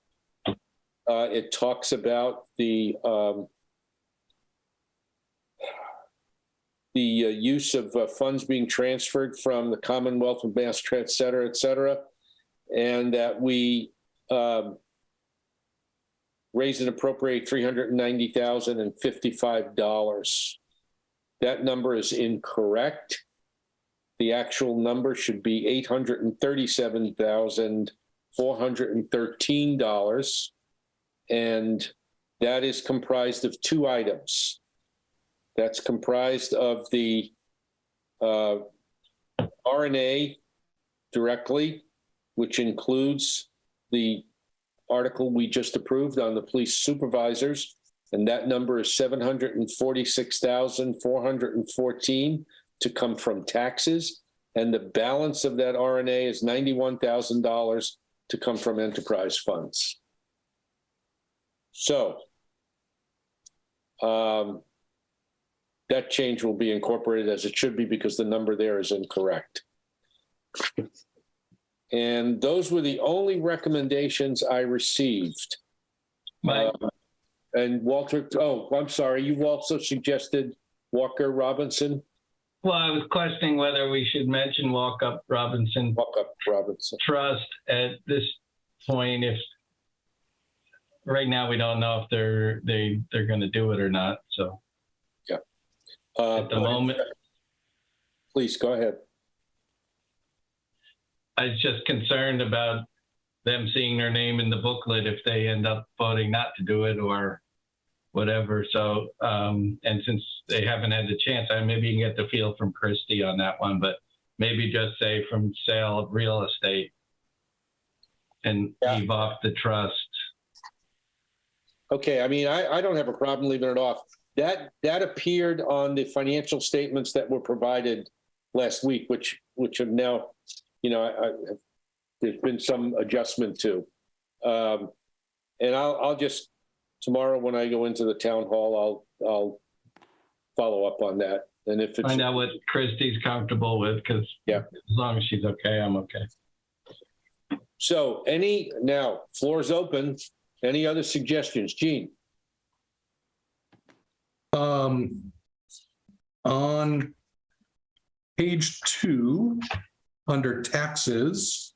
it talks about the use of funds being transferred from the Commonwealth of Mass Transit, et cetera, and that we raise and appropriate $390,055. That number is incorrect. The actual number should be $837,413, and that is comprised of 2 items. That's comprised of the RNA directly, which includes the article we just approved on the police supervisors, and that number is $746,414 to come from taxes, and the balance of that RNA is $91,000 to come from enterprise funds. So that change will be incorporated as it should be, because the number there is incorrect. And those were the only recommendations I received. And Walter, oh, I'm sorry, you also suggested Walker Robinson? Well, I was questioning whether we should mention Walkup Robinson Trust at this point. If right now we don't know if they're going to do it or not. So yeah, at the moment, please go ahead. I was just concerned about them seeing their name in the booklet if they end up voting not to do it or whatever. So, and since they haven't had the chance, maybe you can get the feel from Christie on that one, but maybe just say from sale of real estate and leave off the trust. Okay, I mean, I don't have a problem leaving it off. That appeared on the financial statements that were provided last week, which have now, you know, there's been some adjustment to. And I'll just, tomorrow when I go into the town hall, I'll follow up on that. And if it's, find out what Christie's comfortable with, because yeah, as long as she's okay, I'm okay. So now floor's open. Any other suggestions? Gene? On page 2, under taxes,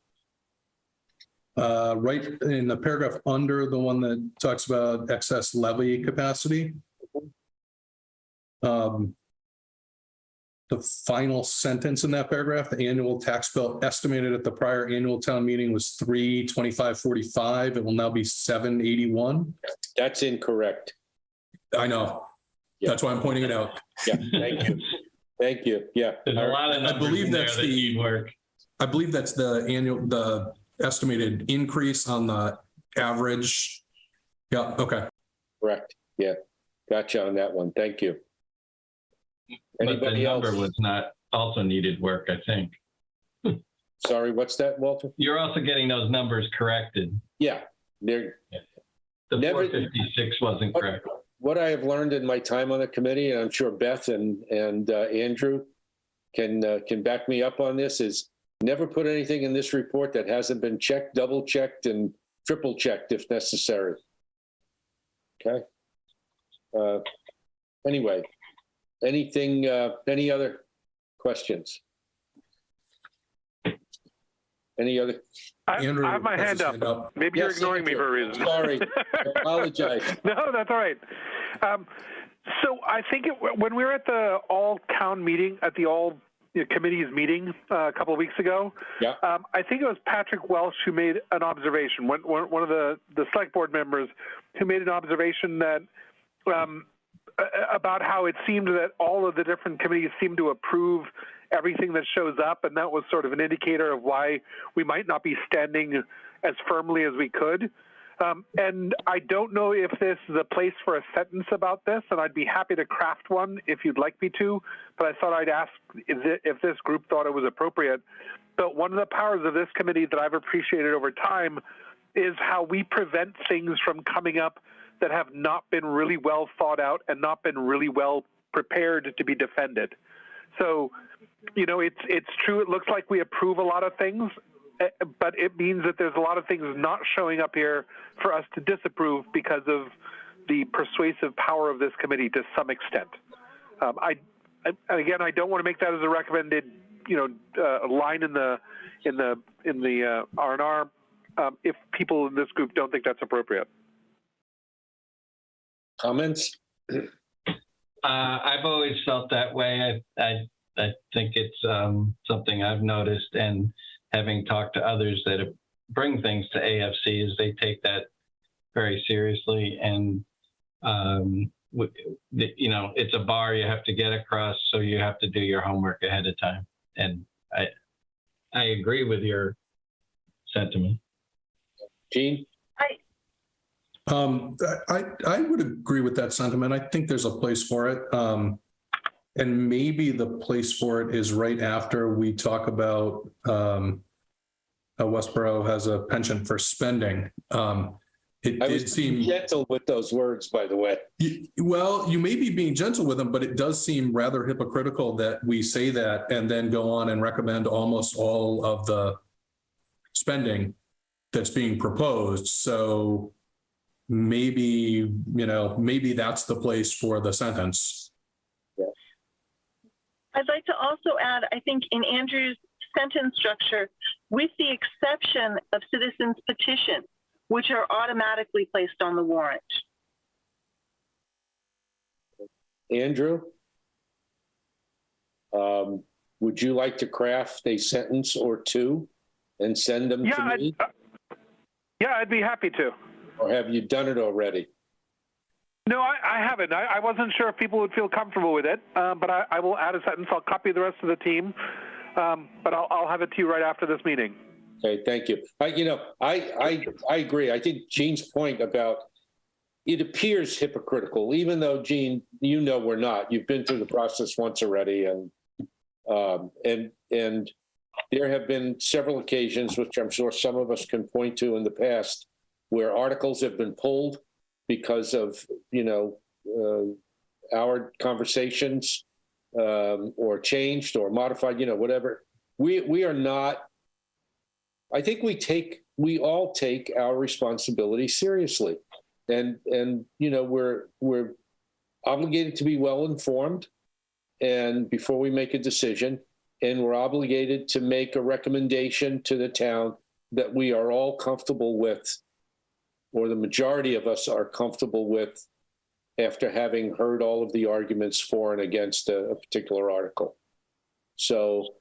right in the paragraph under the one that talks about excess levy capacity, the final sentence in that paragraph, the annual tax bill estimated at the prior annual town meeting was $325.45. It will now be $781. That's incorrect. I know. Yeah. That's why I'm pointing it out. Yeah, thank you. Thank you. Yeah. There's a lot of numbers in there that need work. I believe that's the estimated increase on the average. Yeah, okay. Correct. Yeah. Gotcha on that one. Thank you. But the number was not also needed work, I think. Sorry, what's that, Walter? You're also getting those numbers corrected. Yeah. They're the 456 wasn't correct. what I have learned in my time on the committee, and I'm sure Beth and Andrew can back me up on this, is never put anything in this report that hasn't been checked, double checked, and triple checked if necessary. Okay. Anyway, anything, any other questions? Any other? Andrew I have my has hand his up. hand up. Maybe Yes, you're ignoring me Andrew. for a reason. Sorry, I apologize. No, that's all right. So I think when we were at the all-town meeting, at the all committees meeting a couple of weeks ago, Yeah. I think it was Patrick Welsh who made an observation, one of the select board members who made an observation that about how it seemed that all of the different committees seemed to approve everything that shows up, and that was sort of an indicator of why we might not be standing as firmly as we could. And I don't know if this is a place for a sentence about this, and I'd be happy to craft one if you'd like me to, but I thought I'd ask if this group thought it was appropriate. But one of the powers of this committee that I've appreciated over time is how we prevent things from coming up that have not been really well thought out and not been really well prepared to be defended. So, you know, it's true, it looks like we approve a lot of things, but it means that there's a lot of things not showing up here for us to disapprove because of the persuasive power of this committee to some extent. Again, I don't want to make that as a recommended, line in the R&R if people in this group don't think that's appropriate. Comments? I've always felt that way. I think it's something I've noticed, and having talked to others that bring things to AFC, is they take that very seriously. And, it's a bar you have to get across, so you have to do your homework ahead of time. And I agree with your sentiment. Gene? I would agree with that sentiment. I think there's a place for it. And maybe the place for it is right after we talk about Westborough has a penchant for spending. It did seem gentle with those words, by the way. Well, you may be being gentle with them, but it does seem rather hypocritical that we say that and then go on and recommend almost all of the spending that's being proposed. So maybe that's the place for the sentence. Yeah. I'd like to also add, I think in Andrew's sentence structure, with the exception of citizens' petitions, which are automatically placed on the warrant. Andrew, would you like to craft a sentence or two and send them to me? I'd be happy to. Or have you done it already? No, I haven't. I wasn't sure if people would feel comfortable with it, but I will add a sentence. I'll copy the rest of the team, but I'll have it to you right after this meeting. Okay, thank you. I agree. I think Gene's point about it appears hypocritical, even though, Gene, we're not. You've been through the process once already, and there have been several occasions, which I'm sure some of us can point to in the past, where articles have been pulled because of our conversations or changed or modified, whatever. We are not. I think we all take our responsibility seriously, and we're obligated to be well informed, and before we make a decision, and we're obligated to make a recommendation to the town that we are all comfortable with, or the majority of us are comfortable with, after having heard all of the arguments for and against a particular article. So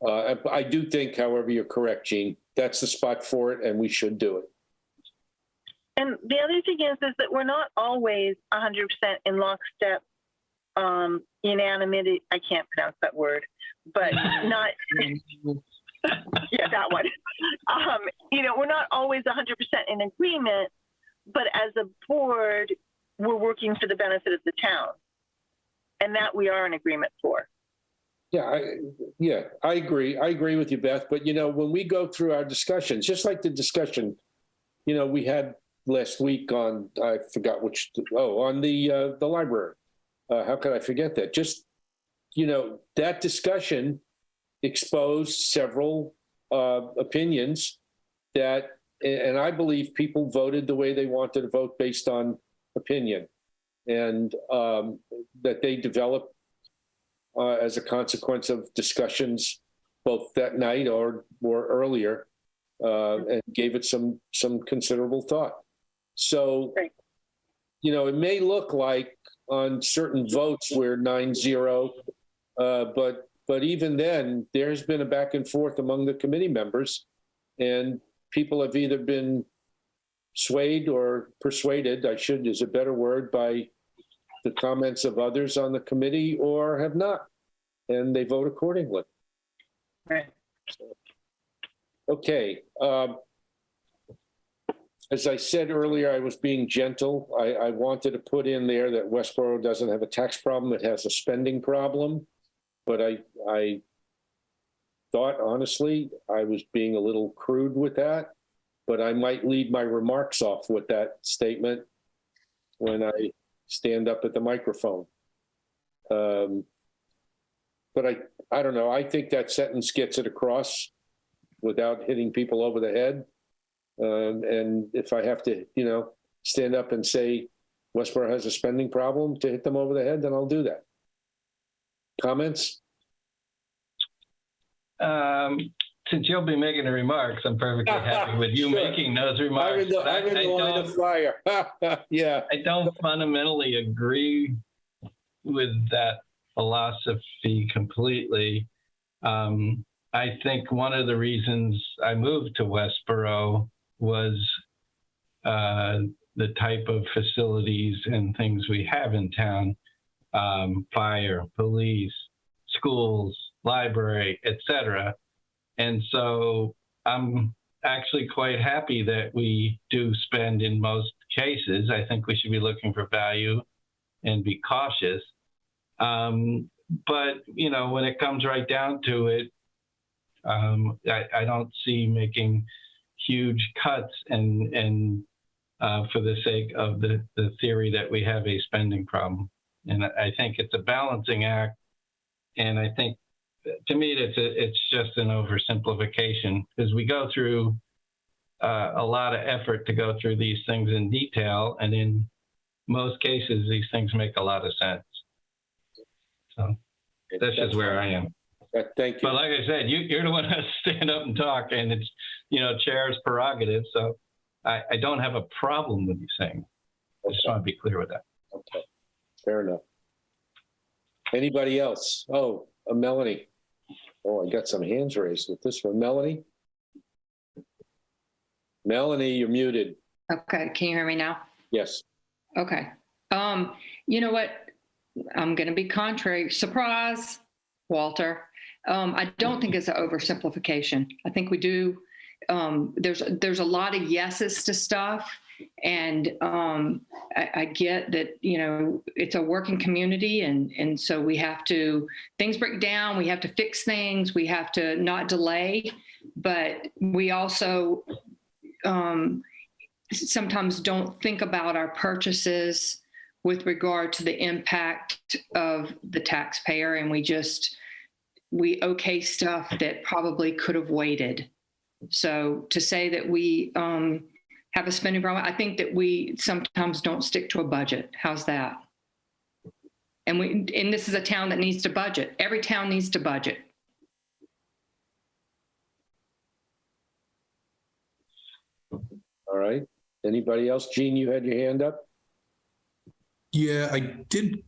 I do think, however, you're correct, Gene. That's the spot for it, and we should do it. And the other thing is that we're not always 100% in lockstep, unanimity. I can't pronounce that word, but not, yeah, that one. We're not always 100% in agreement, but as a board, we're working for the benefit of the town, and that we are in agreement for. Yeah, I agree. I agree with you, Beth. But, when we go through our discussions, just like the discussion, we had last week on, I forgot on the library. How could I forget that? Just, that discussion exposed several opinions and I believe people voted the way they wanted to vote based on opinion, and that they developed as a consequence of discussions both that night or earlier, and gave it some considerable thought. So, it may look like on certain votes we're 9-0, but even then, there's been a back and forth among the committee members, and people have either been swayed or persuaded, is a better word, by the comments of others on the committee, or have not, and they vote accordingly. Right. Okay. As I said earlier, I was being gentle. I wanted to put in there that Westborough doesn't have a tax problem, it has a spending problem. But I thought, honestly, I was being a little crude with that, but I might lead my remarks off with that statement when I stand up at the microphone. But I don't know. I think that sentence gets it across without hitting people over the head. And if I have to, stand up and say Westborough has a spending problem to hit them over the head, then I'll do that. Comments? Since you'll be making the remarks, I'm perfectly happy with you making those remarks. I'm in the line of fire. Yeah. I don't fundamentally agree with that philosophy completely. I think one of the reasons I moved to Westborough was the type of facilities and things we have in town, fire, police, schools, library, etc. And so I'm actually quite happy that we do spend in most cases. I think we should be looking for value and be cautious. But, when it comes right down to it, I don't see making huge cuts and for the sake of the theory that we have a spending problem. And I think it's a balancing act. And I think, to me, it's just an oversimplification, because we go through a lot of effort to go through these things in detail. And in most cases, these things make a lot of sense. So that's just where I am. Thank you. But like I said, you're the one that has to stand up and talk, and it's, chair's prerogative. So I don't have a problem with you saying. I just want to be clear with that. Okay, fair enough. Anybody else? Oh, Melanie. Oh, I got some hands raised with this one. Melanie? Melanie, you're muted. Okay, can you hear me now? Yes. Okay. You know what? I'm going to be contrary. Surprise, Walter. I don't think it's an oversimplification. I think we do. There's a lot of yeses to stuff, and I get that it's a working community, and so we have to, things break down. We have to fix things. We have to not delay, but we also sometimes don't think about our purchases with regard to the impact of the taxpayer, and we okay stuff that probably could have waited. So to say that we have a spending problem, I think that we sometimes don't stick to a budget. How's that? And this is a town that needs to budget. Every town needs to budget. All right. Anybody else? Gene, you had your hand up? Yeah, I did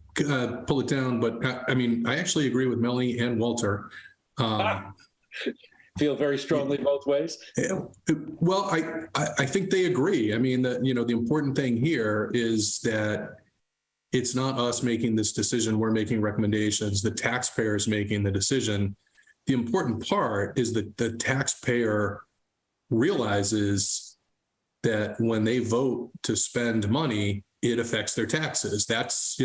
pull it down, but I actually agree with Melanie and Walter. Feel very strongly both ways? Well, I think they agree. I mean, the important thing here is that it's not us making this decision. We're making recommendations. The taxpayer is making the decision. The important part is that the taxpayer realizes that when they vote to spend money, it affects their taxes. That's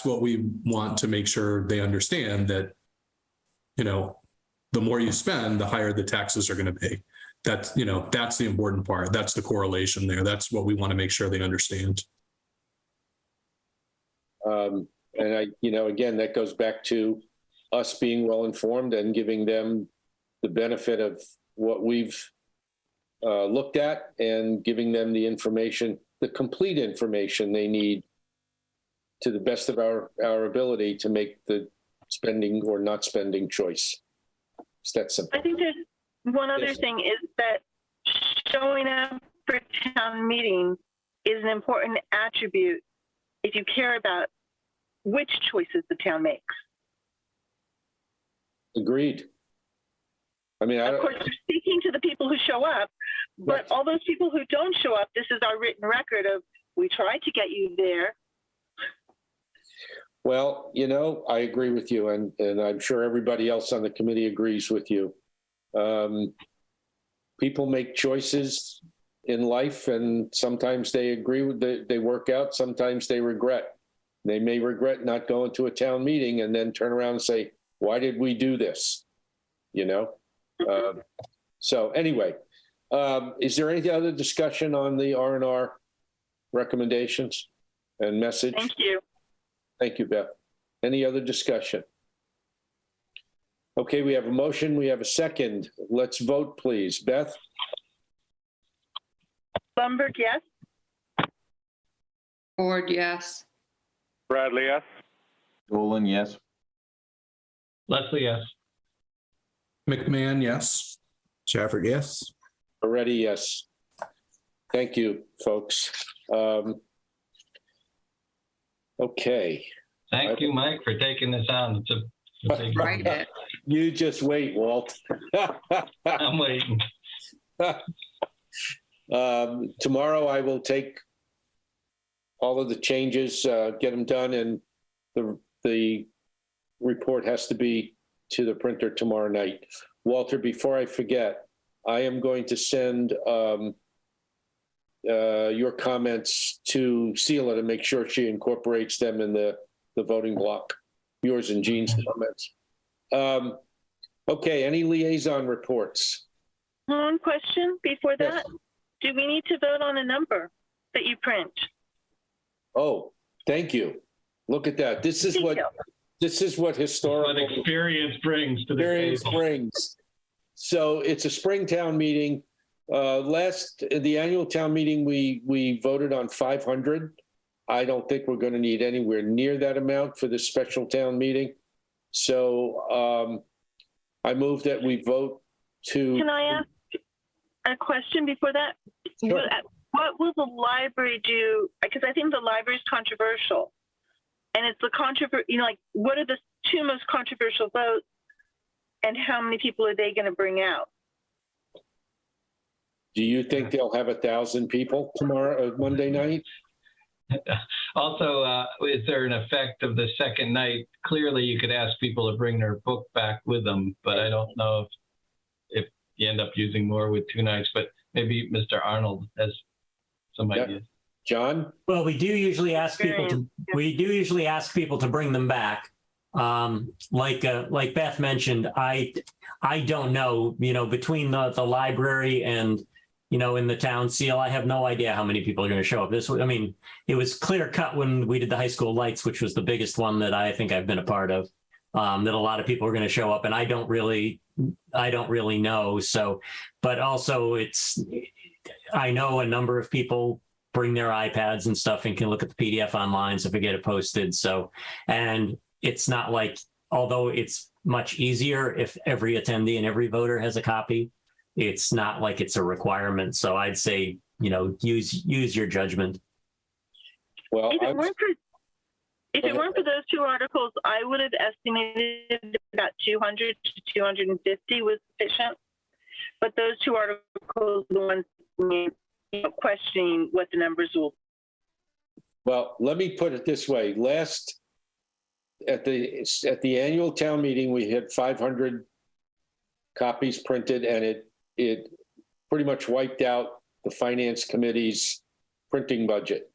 what we want to make sure they understand, that, the more you spend, the higher the taxes are going to be. That's the important part. That's the correlation there. That's what we want to make sure they understand. And again, that goes back to us being well informed and giving them the benefit of what we've looked at and giving them the information, the complete information they need to the best of our ability to make the spending or not spending choice. It's that simple. I think there's one other Yes. thing is that showing up for town meeting is an important attribute if you care about which choices the town makes. Agreed. I mean, Of course, you're speaking to the people who show up, but Right. all those people who don't show up, this is our written record of, we tried to get you there. well, I agree with you, and I'm sure everybody else on the committee agrees with you. People make choices in life, and sometimes they agree with they work out, sometimes they regret. They may regret not going to a town meeting and then turn around and say, why did we do this? So anyway, is there any other discussion on the R&R recommendations and message? Thank you. Thank you, Beth. Any other discussion? Okay, we have a motion. We have a second. Let's vote, please. Beth? Lundberg, yes. Ford, yes. Bradley, yes. Dolan, yes. Leslie, yes. McMahon, yes. Shafford, yes. Already, yes. Thank you, folks. Okay. Thank you, Mike, for taking this on. It's a big, Write it. You just wait, Walt. I'm waiting. Tomorrow I will take all of the changes, get them done, and the report has to be to the printer tomorrow night. Walter, before I forget, I am going to send your comments to Sheila to make sure she incorporates them in the voting block, yours and Jean's comments. Okay, any liaison reports? One question before that. Yes. Do we need to vote on a number that you print? Oh, thank you. Look at that. This is what What historical experience brings to the experience table. brings. So it's a spring town meeting. The annual town meeting, we voted on 500. I don't think we're going to need anywhere near that amount for this special town meeting. So I move that we vote to. Can I ask a question before that? Sure. What will the library do? Because I think the library is controversial. And it's the what are the two most controversial votes and how many people are they going to bring out? Do you think they'll have 1,000 people tomorrow, Monday night? Also, is there an effect of the second night? Clearly, you could ask people to bring their book back with them, but I don't know if you end up using more with 2 nights, but maybe Mr. Arnold has some Yeah. ideas. John? Well, we do usually ask people to bring them back. Like Beth mentioned, I don't know, between the library and, in the town seal, I have no idea how many people are going to show up. It was clear cut when we did the high school lights, which was the biggest one that I think I've been a part of, that a lot of people are going to show up, and I don't really know. So, but also I know a number of people bring their iPads and stuff and can look at the PDF online, so if we get it posted. So, and it's not like, although it's much easier if every attendee and every voter has a copy, it's not like it's a requirement. So I'd say, use your judgment. Well, If it weren't for those 2 articles, I would have estimated about 200 to 250 was sufficient. But those 2 articles, the ones questioning what the numbers will. Well, let me put it this way. At the annual town meeting, we had 500 copies printed, and it pretty much wiped out the finance committee's printing budget.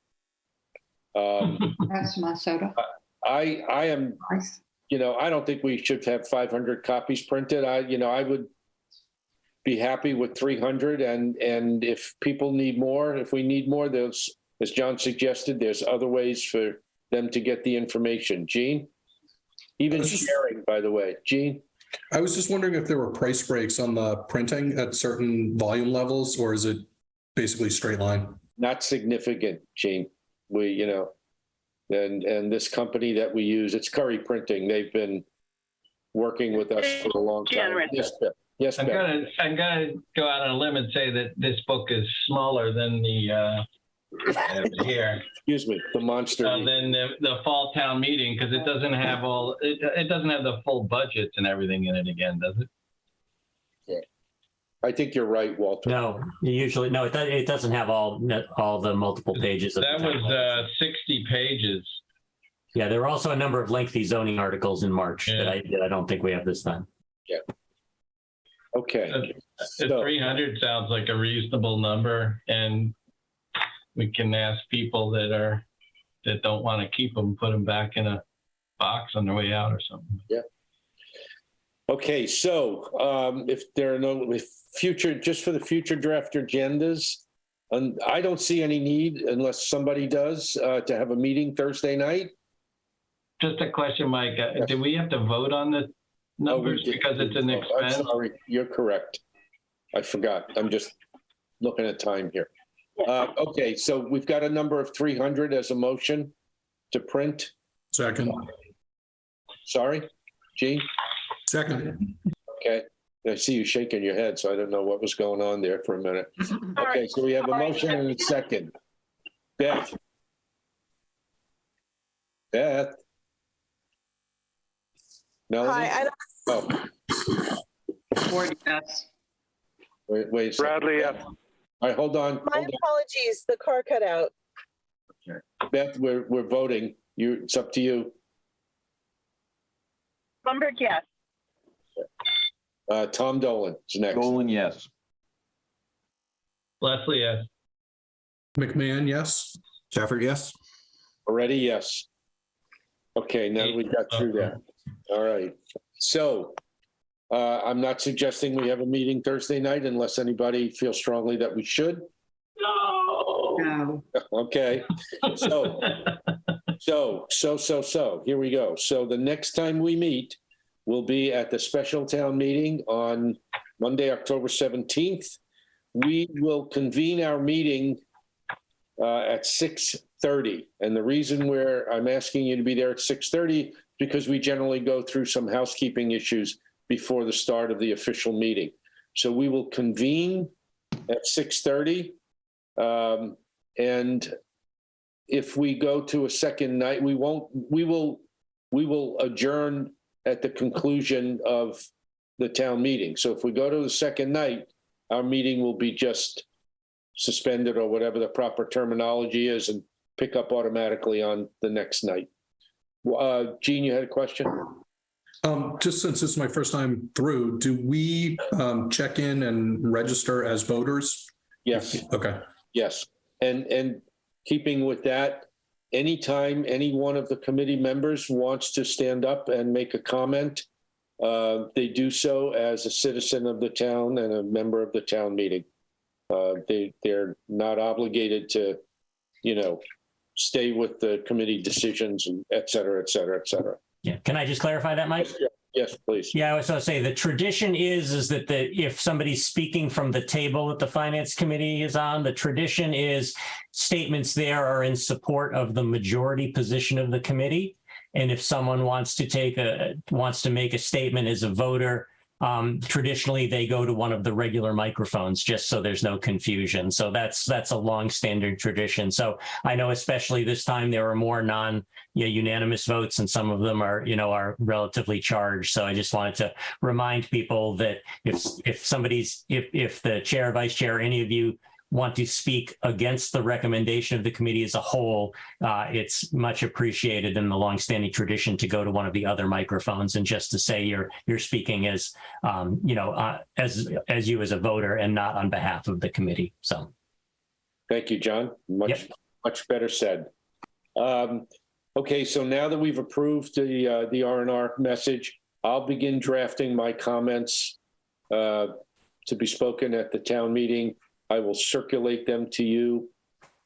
That's my soda. I am, I don't think we should have 500 copies printed. I would be happy with 300, and if people need more, if we need more, there's, as John suggested, there's other ways for them to get the information. Gene? Even sharing, by the way. Gene? I was just wondering if there were price breaks on the printing at certain volume levels, or is it basically straight line? Not significant, Gene. We, you know, and this company that we use, it's Curry Printing. They've been working with us for a long time. Generous. Yes, Bill. Yes, I'm Bill. gonna go out on a limb and say that this book is smaller than the here. Excuse me, the monster. Than the fall town meeting, because it doesn't have all it doesn't have the full budgets and everything in it again, does it? I think you're right, Walter. No, usually, no, it doesn't have all the multiple pages. That was 60 pages. Yeah, there were also a number of lengthy zoning articles in March that I don't think we have this time. Yeah. Okay. The 300 sounds like a reasonable number, and we can ask people that don't want to keep them, put them back in a box on their way out or something. Yeah. Okay, so if there are no future, just for the future draft agendas, and I don't see any need, unless somebody does, to have a meeting Thursday night. Just a question, Mike. Yes. Do we have to vote on the numbers because it's an expense? I'm sorry, you're correct. I forgot. I'm just looking at time here. Okay, so we've got a number of 300 as a motion to print. Second. Sorry, Gene? Second. Okay, I see you shaking your head, so I don't know what was going on there for a minute. Okay, so we have a motion and a second. Beth? Beth? Melanie? Hi, Oh, Ford, yes. wait a second. Bradley, yes. All right, hold on. my apologies, the car cut out. Beth, we're voting. It's up to you. Lundberg, yes. Tom Dolan is next. Dolan, yes. Leslie, yes. McMahon, yes. Shepherd, yes. Already, yes. Okay, now that we got through that. All right. So I'm not suggesting we have a meeting Thursday night unless anybody feels strongly that we should. No. Okay. So here we go. So the next time we meet will be at the special town meeting on Monday, October 17th. We will convene our meeting at 6:30. And the reason I'm asking you to be there at 6:30 because we generally go through some housekeeping issues before the start of the official meeting. So we will convene at 6:30. And if we go to a second night, we will adjourn at the conclusion of the town meeting. So if we go to the second night, our meeting will be just suspended or whatever the proper terminology is and pick up automatically on the next night. Gene, you had a question? Just since it's my first time through, do we check in and register as voters? Yes. Okay. Yes. And keeping with that, anytime any one of the committee members wants to stand up and make a comment, they do so as a citizen of the town and a member of the town meeting. They're not obligated to, stay with the committee decisions and et cetera, et cetera, et cetera. Yeah. Can I just clarify that, Mike? Yes, please. Yeah, I was going to say the tradition is that if somebody's speaking from the table that the finance committee is on, the tradition is statements there are in support of the majority position of the committee. And if someone wants to make a statement as a voter, traditionally they go to one of the regular microphones just so there's no confusion. So that's a long-standing tradition. So I know especially this time there are more unanimous votes, and some of them are relatively charged. So I just wanted to remind people that if the chair, vice chair, any of you want to speak against the recommendation of the committee as a whole, it's much appreciated in the longstanding tradition to go to one of the other microphones and just to say you're speaking as as you as a voter and not on behalf of the committee. So, thank you, John. Much better said. Okay, so now that we've approved the R&R message, I'll begin drafting my comments to be spoken at the town meeting. I will circulate them to you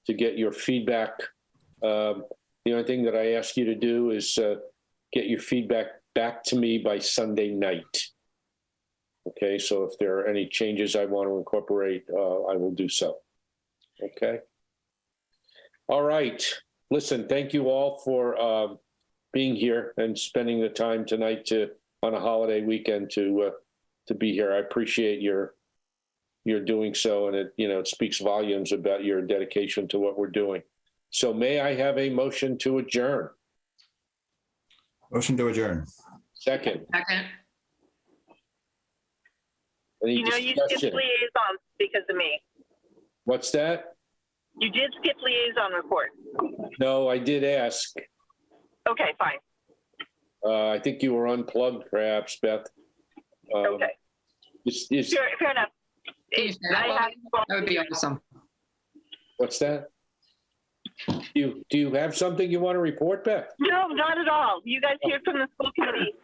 to get your feedback. The only thing that I ask you to do is get your feedback back to me by Sunday night. Okay, so if there are any changes I want to incorporate, I will do so. Okay. All right. Listen, thank you all for being here and spending the time tonight on a holiday weekend to be here. I appreciate your doing so, and it speaks volumes about your dedication to what we're doing. So may I have a motion to adjourn? Motion to adjourn. Second. Second. Any You know, you discussion? skipped liaison because of me. What's that? You did skip liaison report. No, I did ask. Okay, fine. I think you were unplugged, perhaps, Beth. Okay. Fair enough. That would be awesome. What's that? Do you have something you want to report, Beth? No, not at all. You guys hear from the school committee.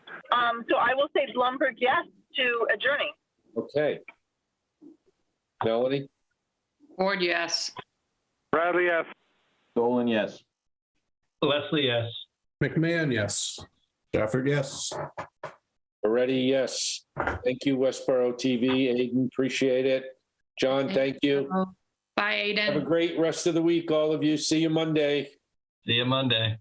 So I will say Blumberg, yes, to adjourning. Okay. Melanie? Ford, yes. Bradley, yes. Dolan, yes. Leslie, yes. McMahon, yes. Stafford, yes. Already, yes. Thank you, Westborough TV. Aiden, appreciate it. John, thank you. Bye, Aiden. Have a great rest of the week, all of you. See you Monday. See you Monday.